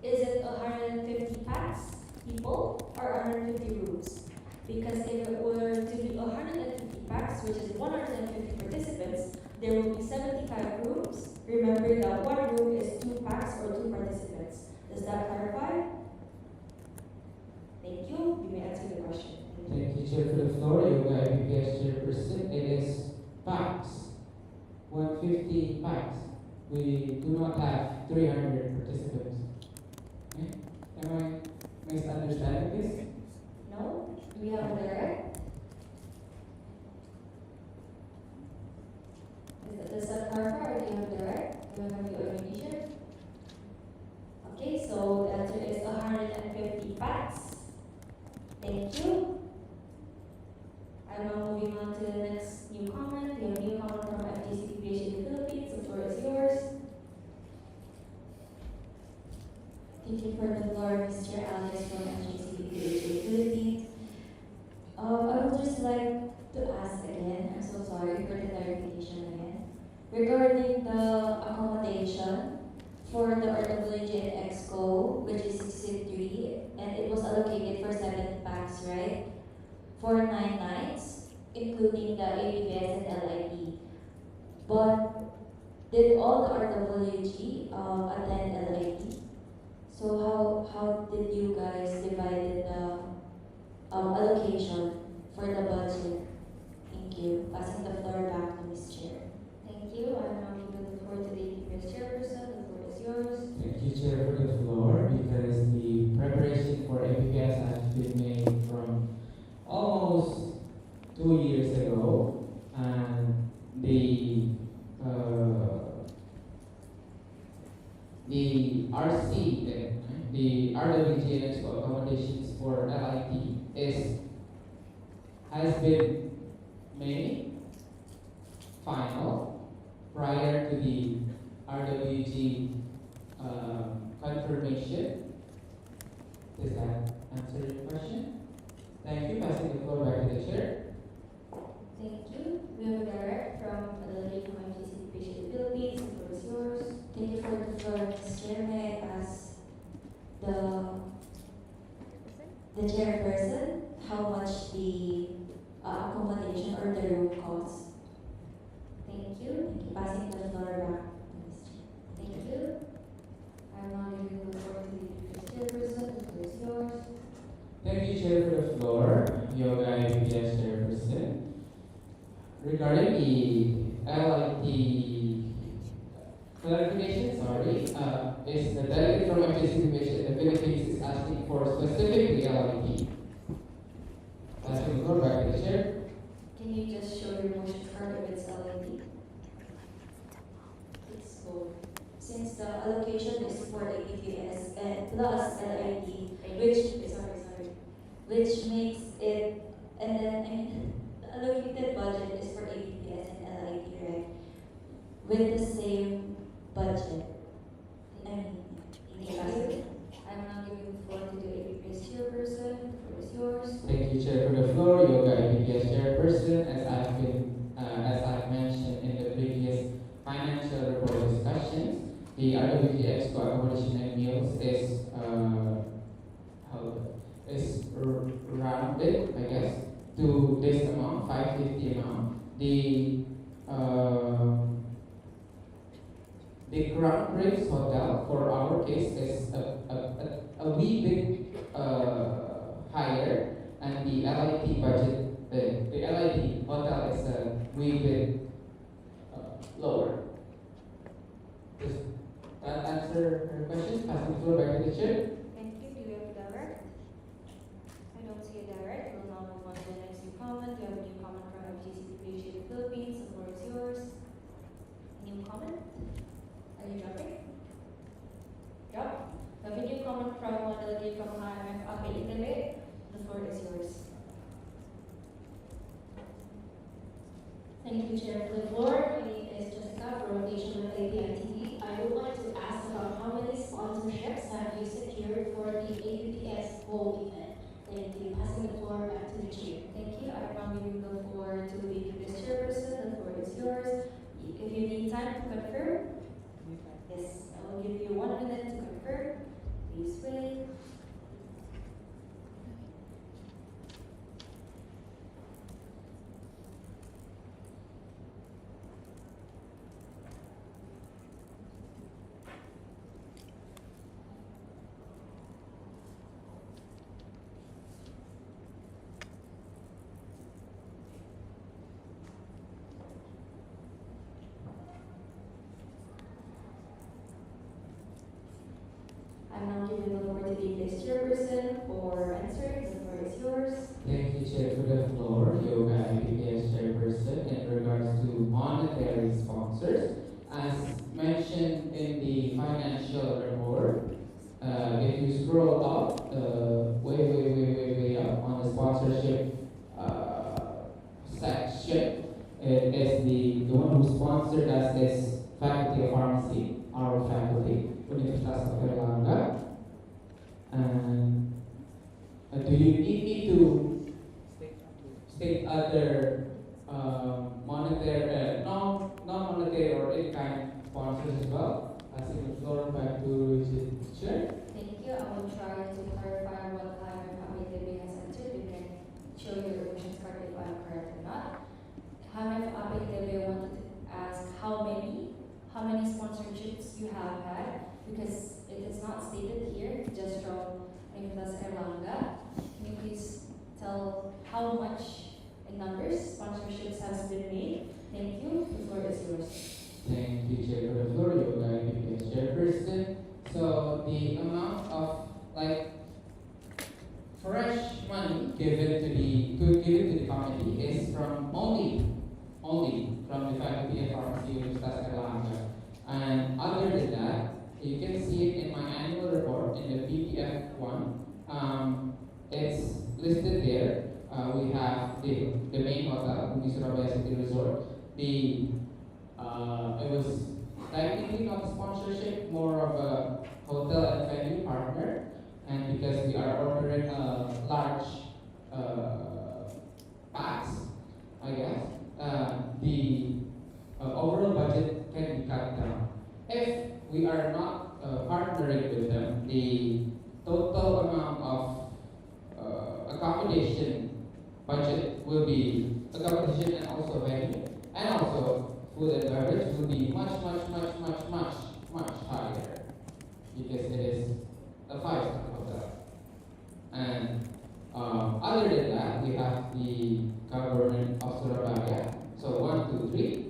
is it 150 packs people or 150 rooms? Because if it were to be 150 packs, which is 150 participants, there will be 75 rooms. Remember that one room is 2 packs or 2 participants. Does that clarify? Chair for the floor, Yoga IPPS Chairperson. It is PAX, 150 PAX. We do not have 300 participants. Okay? Am I misunderstanding this? No? Do we have a direct? Does that clarify, or do you have a direct? Do you have the organization? Okay, so the answer is 150 packs. Thank you. I'm now moving on to the next new comment. We have a new comment from FGCPH in the Philippines. The floor is yours. Thank you for the floor, Mr. Alex from FGCPH in the Philippines. I would just like to ask again, I'm so sorry for the clarification again, regarding the accommodation for the RWJ and Exco, which is 63, and it was allocated for 7 packs, right? For 9 nights, including the ABBS and LID. But did all the RWG attend LID? So how did you guys divide the allocation for the budget? Thank you. Passing the floor back to Ms. Chair. Thank you. I'm now giving the floor to the ABBS Chairperson. The floor is yours. Thank you, Chair, for the floor, because the preparation for APPS has been made from almost 2 years ago, and the RC, the RWG and Expo accommodations for LIT has been made final prior to the RWG confirmation. Does that answer your question? Thank you. Passing the floor back to the chair. Thank you. We have a direct from the lady from FGCPH in the Philippines. The floor is yours. Thank you for the floor, Ms. Chair. May I ask the chairperson how much the accommodation or the room costs? Thank you. Thank you. Passing the floor back to Ms. Chair. Thank you. I'm now giving the floor to the chairperson. The floor is yours. Thank you, Chair, for the floor. Yoga IPPS Chairperson. Regarding the LIT clarification, is the delegate from FGCPH in the Philippines is asking for specifically LIT. Passing the floor back to the chair. Can you just show your motion card if it's LID? Please go. Since the allocation is for APPS and plus LID, which makes it, and then the allocated budget is for APPS and LID, right? With the same budget. Thank you. I'm now giving the floor to the APPS chairperson. The floor is yours. Thank you, Chair, for the floor. Yoga IPPS Chairperson. As I've mentioned in the previous financial report discussions, the RWG Expo accommodation and meals is rounded, I guess, to this amount, 550 amount. The Crown Prince Hotel for our case is a wee bit higher, and the LIT budget, the LIT hotel is a wee bit lower. Does that answer her question? Passing the floor back to the chair. Thank you. Do we have a direct? I don't see a direct. We'll now move on to the next new comment. We have a new comment from FGCPH in the Philippines. The floor is yours. New comment? Are you dropping? Drop. We have a new comment from one delegate from IMF, Italy. The floor is yours. Thank you, Chair, for the floor. My name is Jessica for Rotation with API-TV. I would like to ask about how many sponsorships have you secured for the APPS whole event? Thank you. Passing the floor back to the Chair. Thank you. I'm now giving the floor to the APPS chairperson. The floor is yours. If you need time to confirm, yes, I will give you 1 minute to confirm. Please wait. I'm now giving the floor to the vice chairperson for answering. The floor is yours. Thank you, Chair, for the floor. Yoga IPPS Chairperson, in regards to monetary sponsors, as mentioned in the financial report, if you scroll up, way up on the sponsorship section, it is the one who sponsored us is Faculty of Pharmacy, our faculty, Universitas of Erlangga. And do you need me to state other monetary, non-monetary or in-kind sponsors as well? Passing the floor back to the chair. Thank you. I will try to clarify what Jaime Abitebe has answered. You can show your admissions card if I'm correct or not. Jaime Abitebe wanted to ask how many sponsorships you have had, because it is not stated here, just from Universitas Erlangga. Can you please tell how much in numbers sponsorships has been made? Thank you. The floor is yours. Thank you, Chair, for the floor. Yoga IPPS Chairperson. So the amount of fresh money given to the committee is from only from the Faculty of Pharmacy Universitas Erlangga. And other than that, you can see it in my annual report in the PDF one. It's listed there. We have the main hotel, Bumi Surabaya City Resort. It was technically not a sponsorship, more of a hotel and venue partner. And because we are ordering large packs, I guess, the overall budget can be cut down. If we are not partnering with them, the total amount of accommodation budget will be accommodation and also venue and also food and beverage will be much higher, because it is a 5-star hotel. And other than that, we have the government of Surabaya. So 1, 2, 3.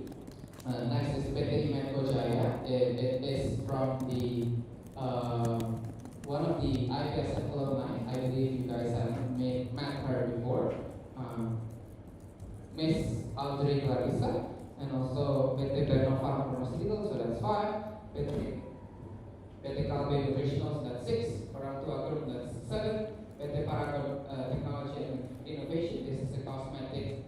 Next is PT Menko Jaya. It is from the one of the IPSF alumni. I believe you guys have met her before. Miss Audrey Clarissa, and also PT Beno Farm Hospital, so that's 5. PT Kalbe Nutritionals, that's 6. Parantua Group, that's 7. PT Paragon Technology and Innovation, this is the cosmetic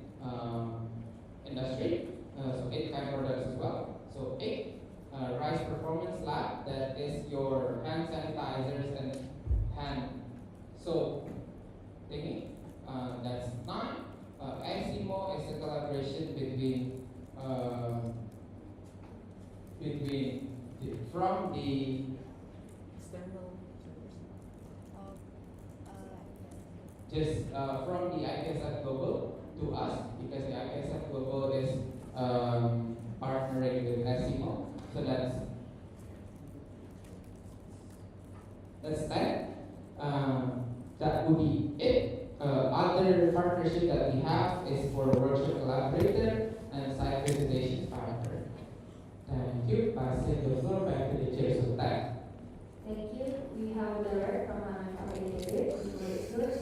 industry, so 8 kind products as well. So 8. Rice Performance Lab, that is your hand sanitizers and hand soap thingy, that's 9. Ensimo is a collaboration from the from the IPSF Global to us, because the IPSF Global is partnering with Ensimo. So that's that. That would be it. Other partnership that we have is for workshop collaborator and site visitation partner. Thank you. Passing the floor back to the chair of that. Thank you. We have a letter from Abitebe. The floor is yours.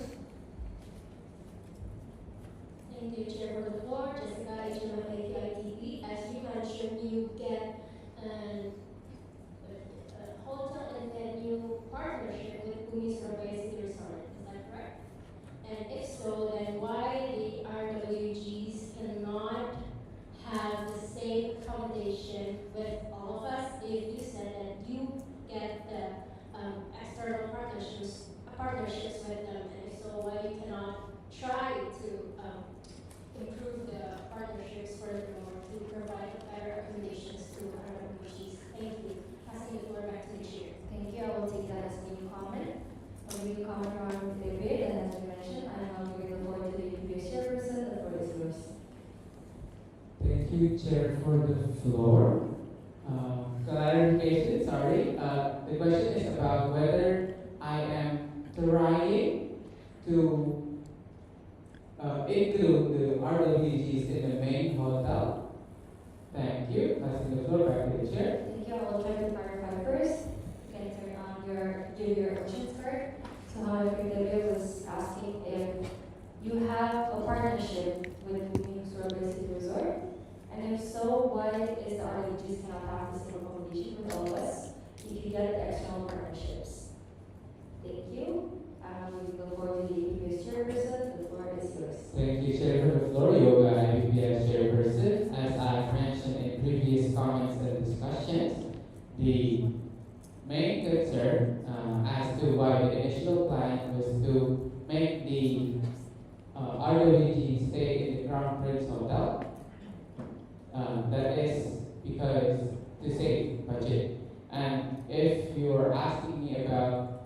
Thank you, Chair, for the floor. Jessica, HMITV. As you mentioned, you get a hotel and venue partnership with Bumi Surabaya City Resort. Is that correct? And if so, then why the RWGs cannot have the same accommodation with all of us if you said that you get the external partnerships with them, and if so, why you cannot try to improve the partnerships furthermore to provide better accommodations to RWGs? Thank you. Passing the floor back to the chair. Thank you. I will take that as a new comment. A new comment from David, and as we mentioned, I am now giving the floor to the previous chairperson. The floor is yours. Thank you, Chair, for the floor. Clarification, sorry. The question is about whether I am trying to include the RWGs in the main hotel. Thank you. Passing the floor back to the chair. Thank you. I will try to clarify first. You can turn on your So Honorable Secretary was asking if you have a partnership with Moving Surabaya City Resort, and if so, why is the RWGs cannot have the same accommodation with all of us if you get the external partnerships? Thank you. We look forward to the APPS chairperson. The floor is yours. Thank you, Chair, for the floor. Yoga IPPS Chairperson. As I mentioned in previous comments and discussions, the main concern as to why the initial plan was to make the RWG stay in the Crown Prince Hotel. That is because to save budget. And if you're asking me about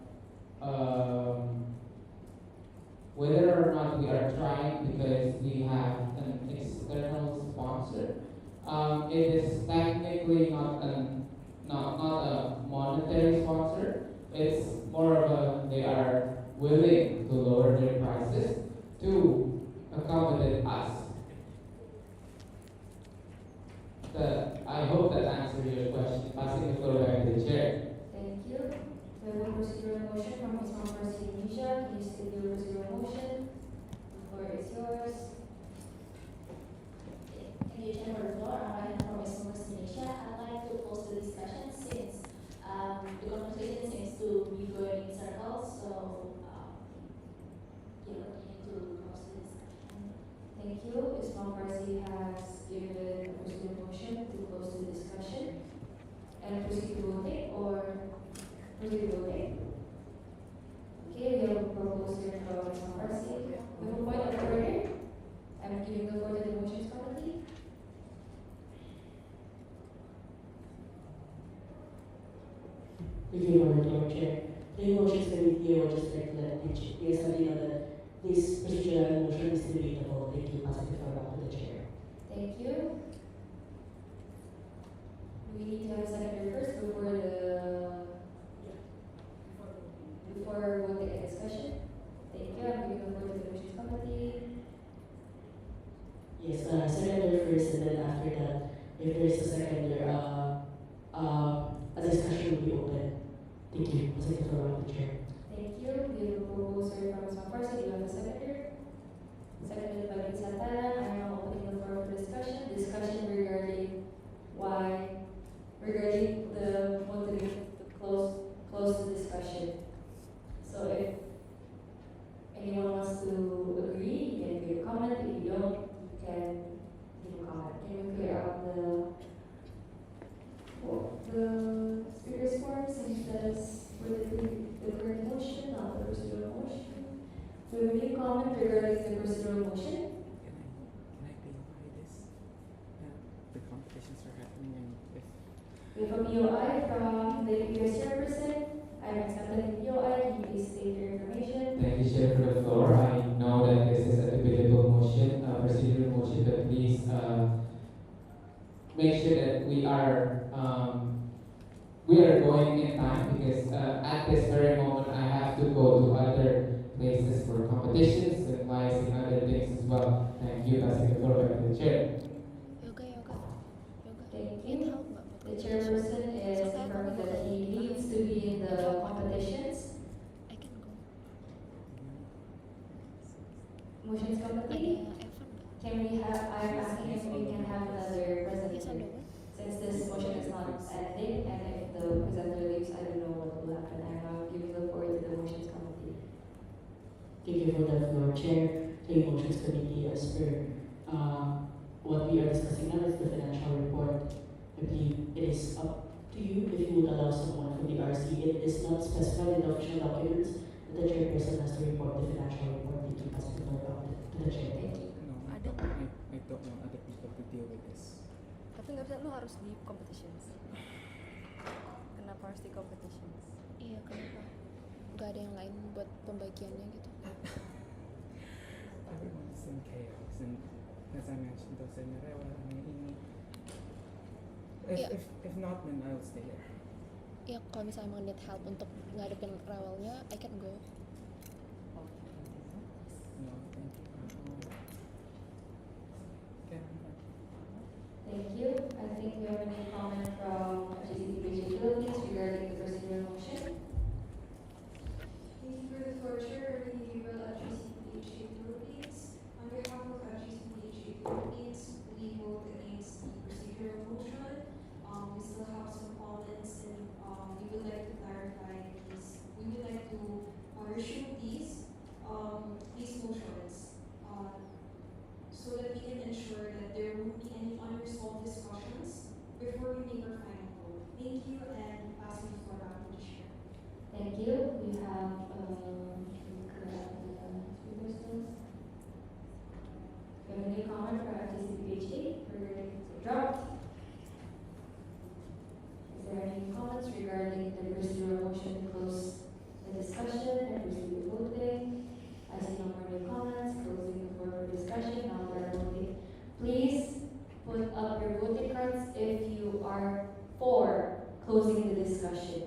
whether or not we are trying because we have an external sponsor, it is technically not a monetary sponsor. It's more of a they are willing to lower their prices to accommodate us. I hope that answers your question. Passing the floor back to the chair. Thank you. We have a procedural motion from Ms. Mangor Indonesia. Can you state your procedural motion? The floor is yours. Thank you, Chair, for the floor. I am from Indonesia. I'd like to close the discussion since the conversation seems to be going in circles. So, we need to close the discussion. Thank you. Ms. Mangor has given a procedural motion to close the discussion and proceed to voting or proceed to voting. Okay, we have a proposal from Ms. Mangor. We have a point of order. I'm giving the floor to the motions committee. Thank you, Honorable Chair. The motions committee, I would just like to let the PSRD know that this procedural motion is debatable. Thank you. Passing the floor back to the chair. Thank you. We need to have a seconder first before voting and discussion. Thank you. I'm giving the floor to the motions committee. Yes, seconder first, and then after that, if there is a seconder, a discussion will be open. Thank you. Passing the floor back to the chair. Thank you. We have a proposal from Ms. Mangor. Do you have a seconder? Seconded by Ms. Santana. I am now opening the floor for discussion. Discussion regarding the motivation to close the discussion. So if anyone wants to agree, you can give a comment. If you don't, you can give a comment. Can we clear out the speaker's form since that's for the current motion, not the procedural motion? Do we have any comment regarding the procedural motion? Can I clarify this? The competitions are happening and if We have a POI from the APPS chairperson. I'm accepting the POI. Can you please state your information? Thank you, Chair, for the floor. I know that this is a debatable motion, procedural motion, but please make sure that we are going in time because at this very moment I have to go to other places for competitions and lives and other things as well. Thank you. Passing the floor back to the chair. Yoga. Thank Can you. help nggak? The chairperson is confirming that he needs to be in the competitions. I can go. Motions Ada committee. Evan nggak? Can we have? I'm asking if we can have another He's on the presenter way. since this motion is not ending, and if the presenter leaves, I don't know what will happen. I'm now giving the floor to the motions committee. Thank you for the floor, Chair. The motions committee, as per what we are discussing now is the financial report. I believe it is up to you if you would allow someone from the RC. It is not specified in the official documents that the chairperson has to report the financial report. Thank you. Passing the floor back to the chair. Thank you. No, Ada. I don't want other people to deal with this. Tapi nggak bisa, lu harus di competitions. Kenapa harus di competitions? Iya, kenapa? Gak ada yang lain buat pembagiannya gitu. Everyone's in chaos and as I mentioned, those in ini. Yeah. If not, then I'll stay here. Ya kalau misalnya emang need help untuk ngadepin rewelnya, I can go. No, thank you. Okay. Thank you. I think we have any comment from GCTPG Philippines regarding the procedural motion. Thank you for the Thank you. We have we have a new comment from FTCPHA regarding the draft. Is there any comments regarding the procedural motion to close the discussion and proceed with voting? I see no more new comments. Closing the floor for discussion. Now we are voting. Please put up your voting cards if you are for closing the discussion.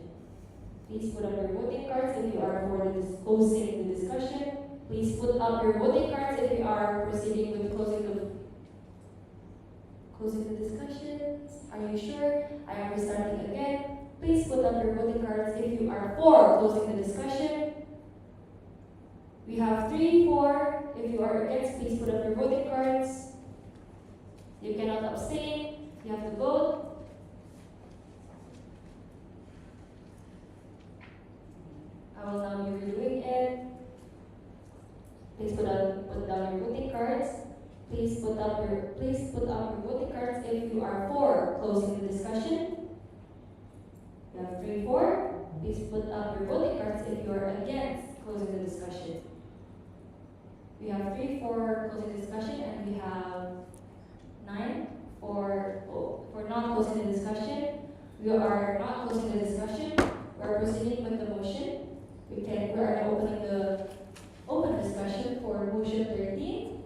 Please put up your voting cards if you are for closing the discussion. Please put up your voting cards if you are proceeding with closing the discussions. Are you sure? I am restarting again. Please put up your voting cards if you are for closing the discussion. We have 3, 4. If you are against, please put up your voting cards. You cannot abstain. You have to vote. I will now be redoing it. Please put down your voting cards. Please put up your voting cards if you are for closing the discussion. You have 3, 4. Please put up your voting cards if you are against closing the discussion. We have 3 for closing the discussion, and we have 9 for not closing the discussion. We are not closing the discussion. We are proceeding with the motion. We are now opening the open discussion for motion 13.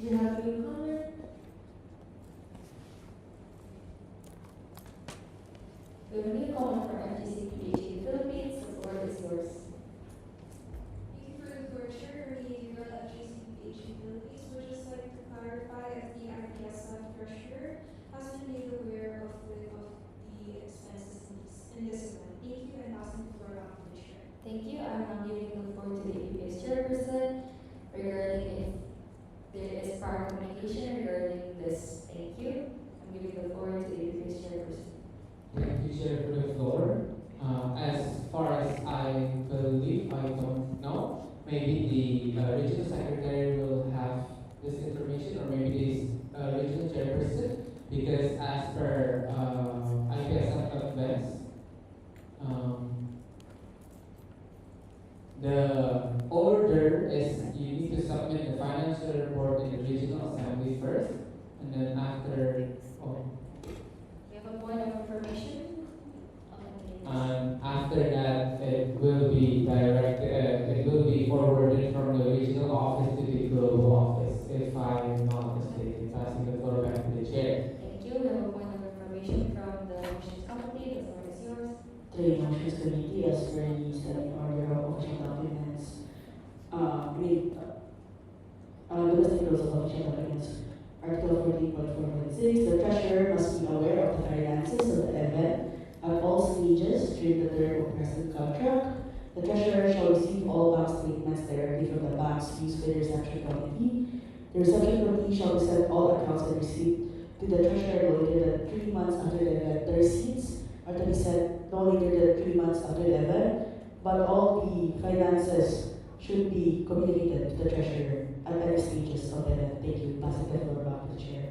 Do you have any comment? We have a new comment from FGCPHA Philippines. The floor is yours. Thank you for the floor, Chair. Ernie Rivera at JCPHA Philippines would just like to clarify if the IPS treasurer has been made aware of the expenses in this event. Thank you, and passing the floor back to the Chair. Thank you. I'm now giving the floor to the APS chairperson regarding if there is prior communication regarding this. Thank you. I'm giving the floor to the APS chairperson. Thank you, Chair, for the floor. As far as I believe, I don't know. Maybe the regional secretary will have this information, or maybe the regional chairperson, because as per IPS events, the order is you need to submit the financial report in the regional assembly first, and then after. We have a point of information. And after that, it will be forwarded from the regional office to the global office, if I'm not mistaken. Passing the floor back to the chair. Thank you. We have a point of information from the motions committee. The floor is yours. To the Motions Committee, as per the standing order of official documents, domestic rules of official documents, Article 14.4.6, the treasurer must be aware of the finances of the event at all stages during the term of present contract. The treasurer shall receive all bank statements directly from the banks used by the reception committee. The reception committee shall send all accounts and receipts to the treasurer no later than 3 months after the event. The receipts are to be sent no later than 3 months after the event, but all the finances should be communicated to the treasurer at every stages of the event. Thank you. Passing the floor back to the chair.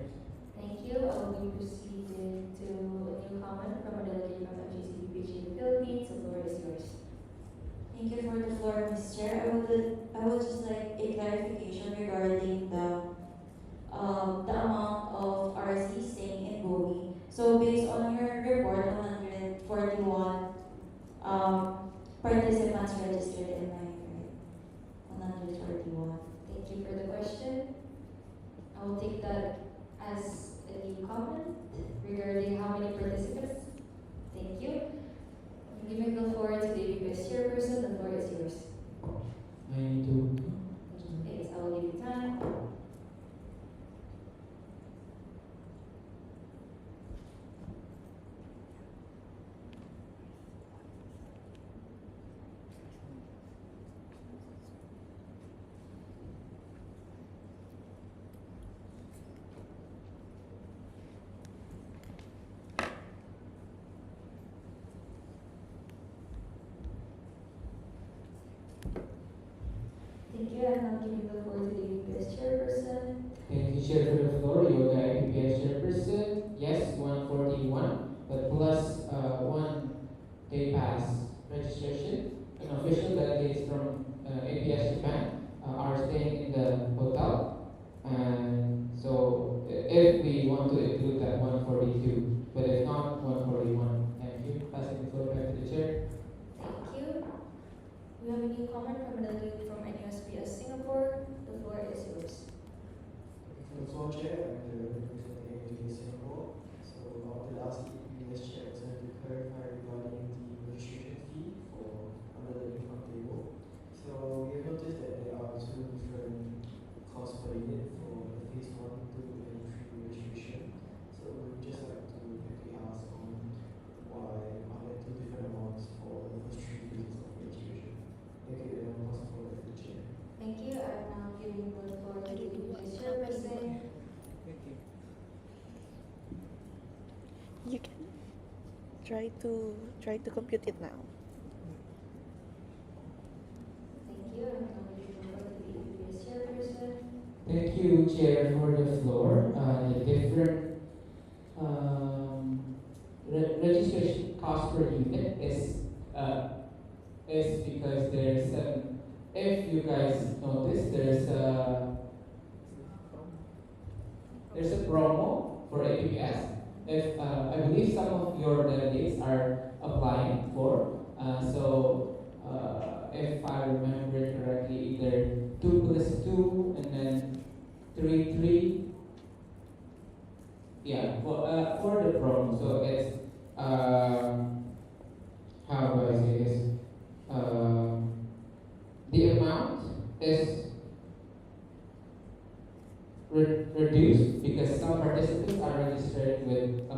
Thank you. I will be proceeding to a new comment from a delegate from FGCPHA Philippines. The floor is yours. Thank you for the floor, Ms. Chair. I would just like a clarification regarding the amount of RC staying in Bowie. So based on your report, 141 participants registered in my right? 141. Thank you for the question. I will take that as a new comment regarding how many participants. Thank you. I'm giving the floor to the APS chairperson. The floor is yours. I need to. Yes, I will give you time. Thank you. I'm now giving the floor to the APS chairperson. Thank you, Chair, for the floor. Yoga IPPS chairperson. Yes, 141. But try to compute it now. Thank you. I'm now going to go to the ABPS chairperson. Thank you, Chair, for the floor. The different registration cost per unit is because if you guys notice, there's a promo for APPS. If I believe some of your delegates are applying for, if I remember correctly, either 2+2 and then 3+3. Yeah, for the promo. So it's how do I say this? The amount is reduced because some participants are registered with a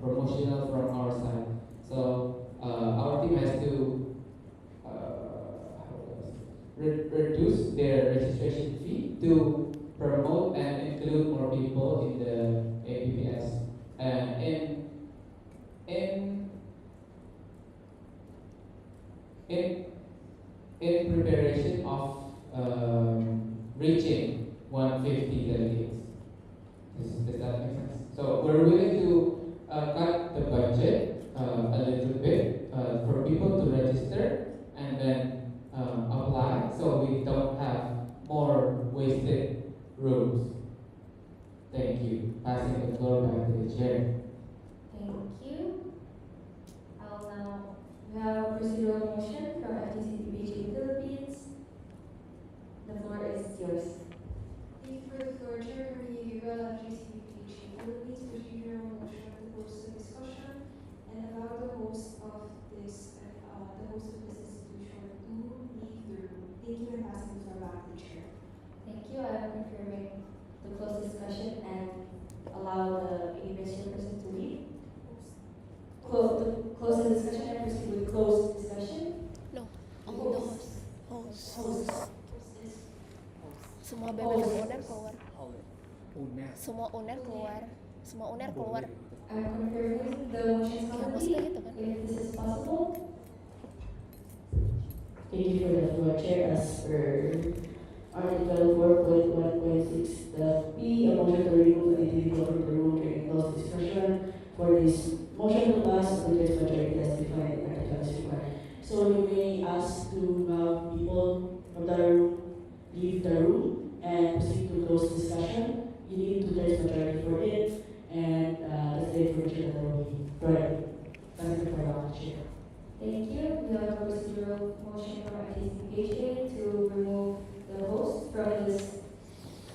promotional from our side. So our team has to reduce their registration fee to promote and include more people in the APPS. In in in preparation of reaching 150 delegates. Does that make sense? So we're willing to cut the budget a little bit for people to register and then apply, so we don't have more wasted rooms. Thank you. Passing the floor back to the chair. Thank you. We have a procedural motion from FTCPBG Philippines. The floor is yours. Thank you for the floor, Chair. Maria Gabriela, GCPH Philippines, procedural motion to close the discussion and allow the host of this institution to leave the room. Thank you, and passing the floor back to the Chair. Thank you. I am confirming the closed discussion and allow the ABPS chairperson to leave. Close the discussion and proceed with closed discussion. No, Host. the host. Host. Semua BBM UNER keluar. Semua UNER keluar. Semua UNER keluar. I'm confirming the motion Ya, maksudnya committee, gitu kan. if this is possible. Thank you for the floor, Chair. As per Article 4.1.6, the P, a motion to remove an individual from the room during closed discussion. For this motion to pass, the majority as defined in Article is required. So you may ask to have people from the room leave the room and proceed to close discussion. You need 2/3 majority for it, and that's the information that I will be providing. Thank you for the chair. Thank you. We have a procedural motion from FTCPBG to remove the host from this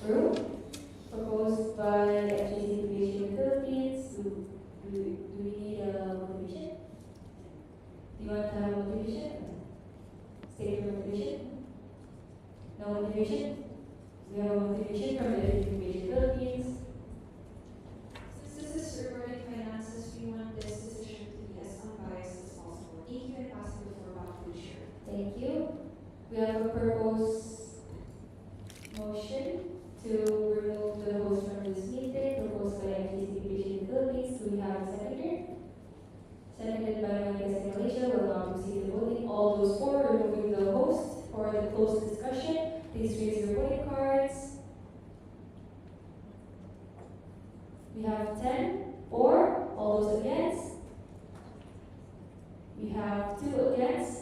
room, proposed by FTCPBG Philippines. Do we need a motivation? Do you want to have a motivation? State your motivation. No motivation? We have a motivation from the FTCPBG Philippines. Since this is regarding finances, we want this decision to be as unbiased as possible. Thank you, and passing the floor back to the Chair. Thank you. We have a proposed motion to remove the host from this meeting, proposed by FTCPBG Philippines. Do we have a seconder? Seconded by my guest in Malaysia. We'll now proceed to voting. All those for removing the host for the closed discussion, please raise your voting cards. We have 10 for. All those against? We have 2 against.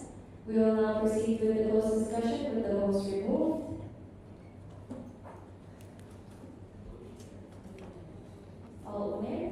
We will now proceed with the closed discussion with the host removed. All winners?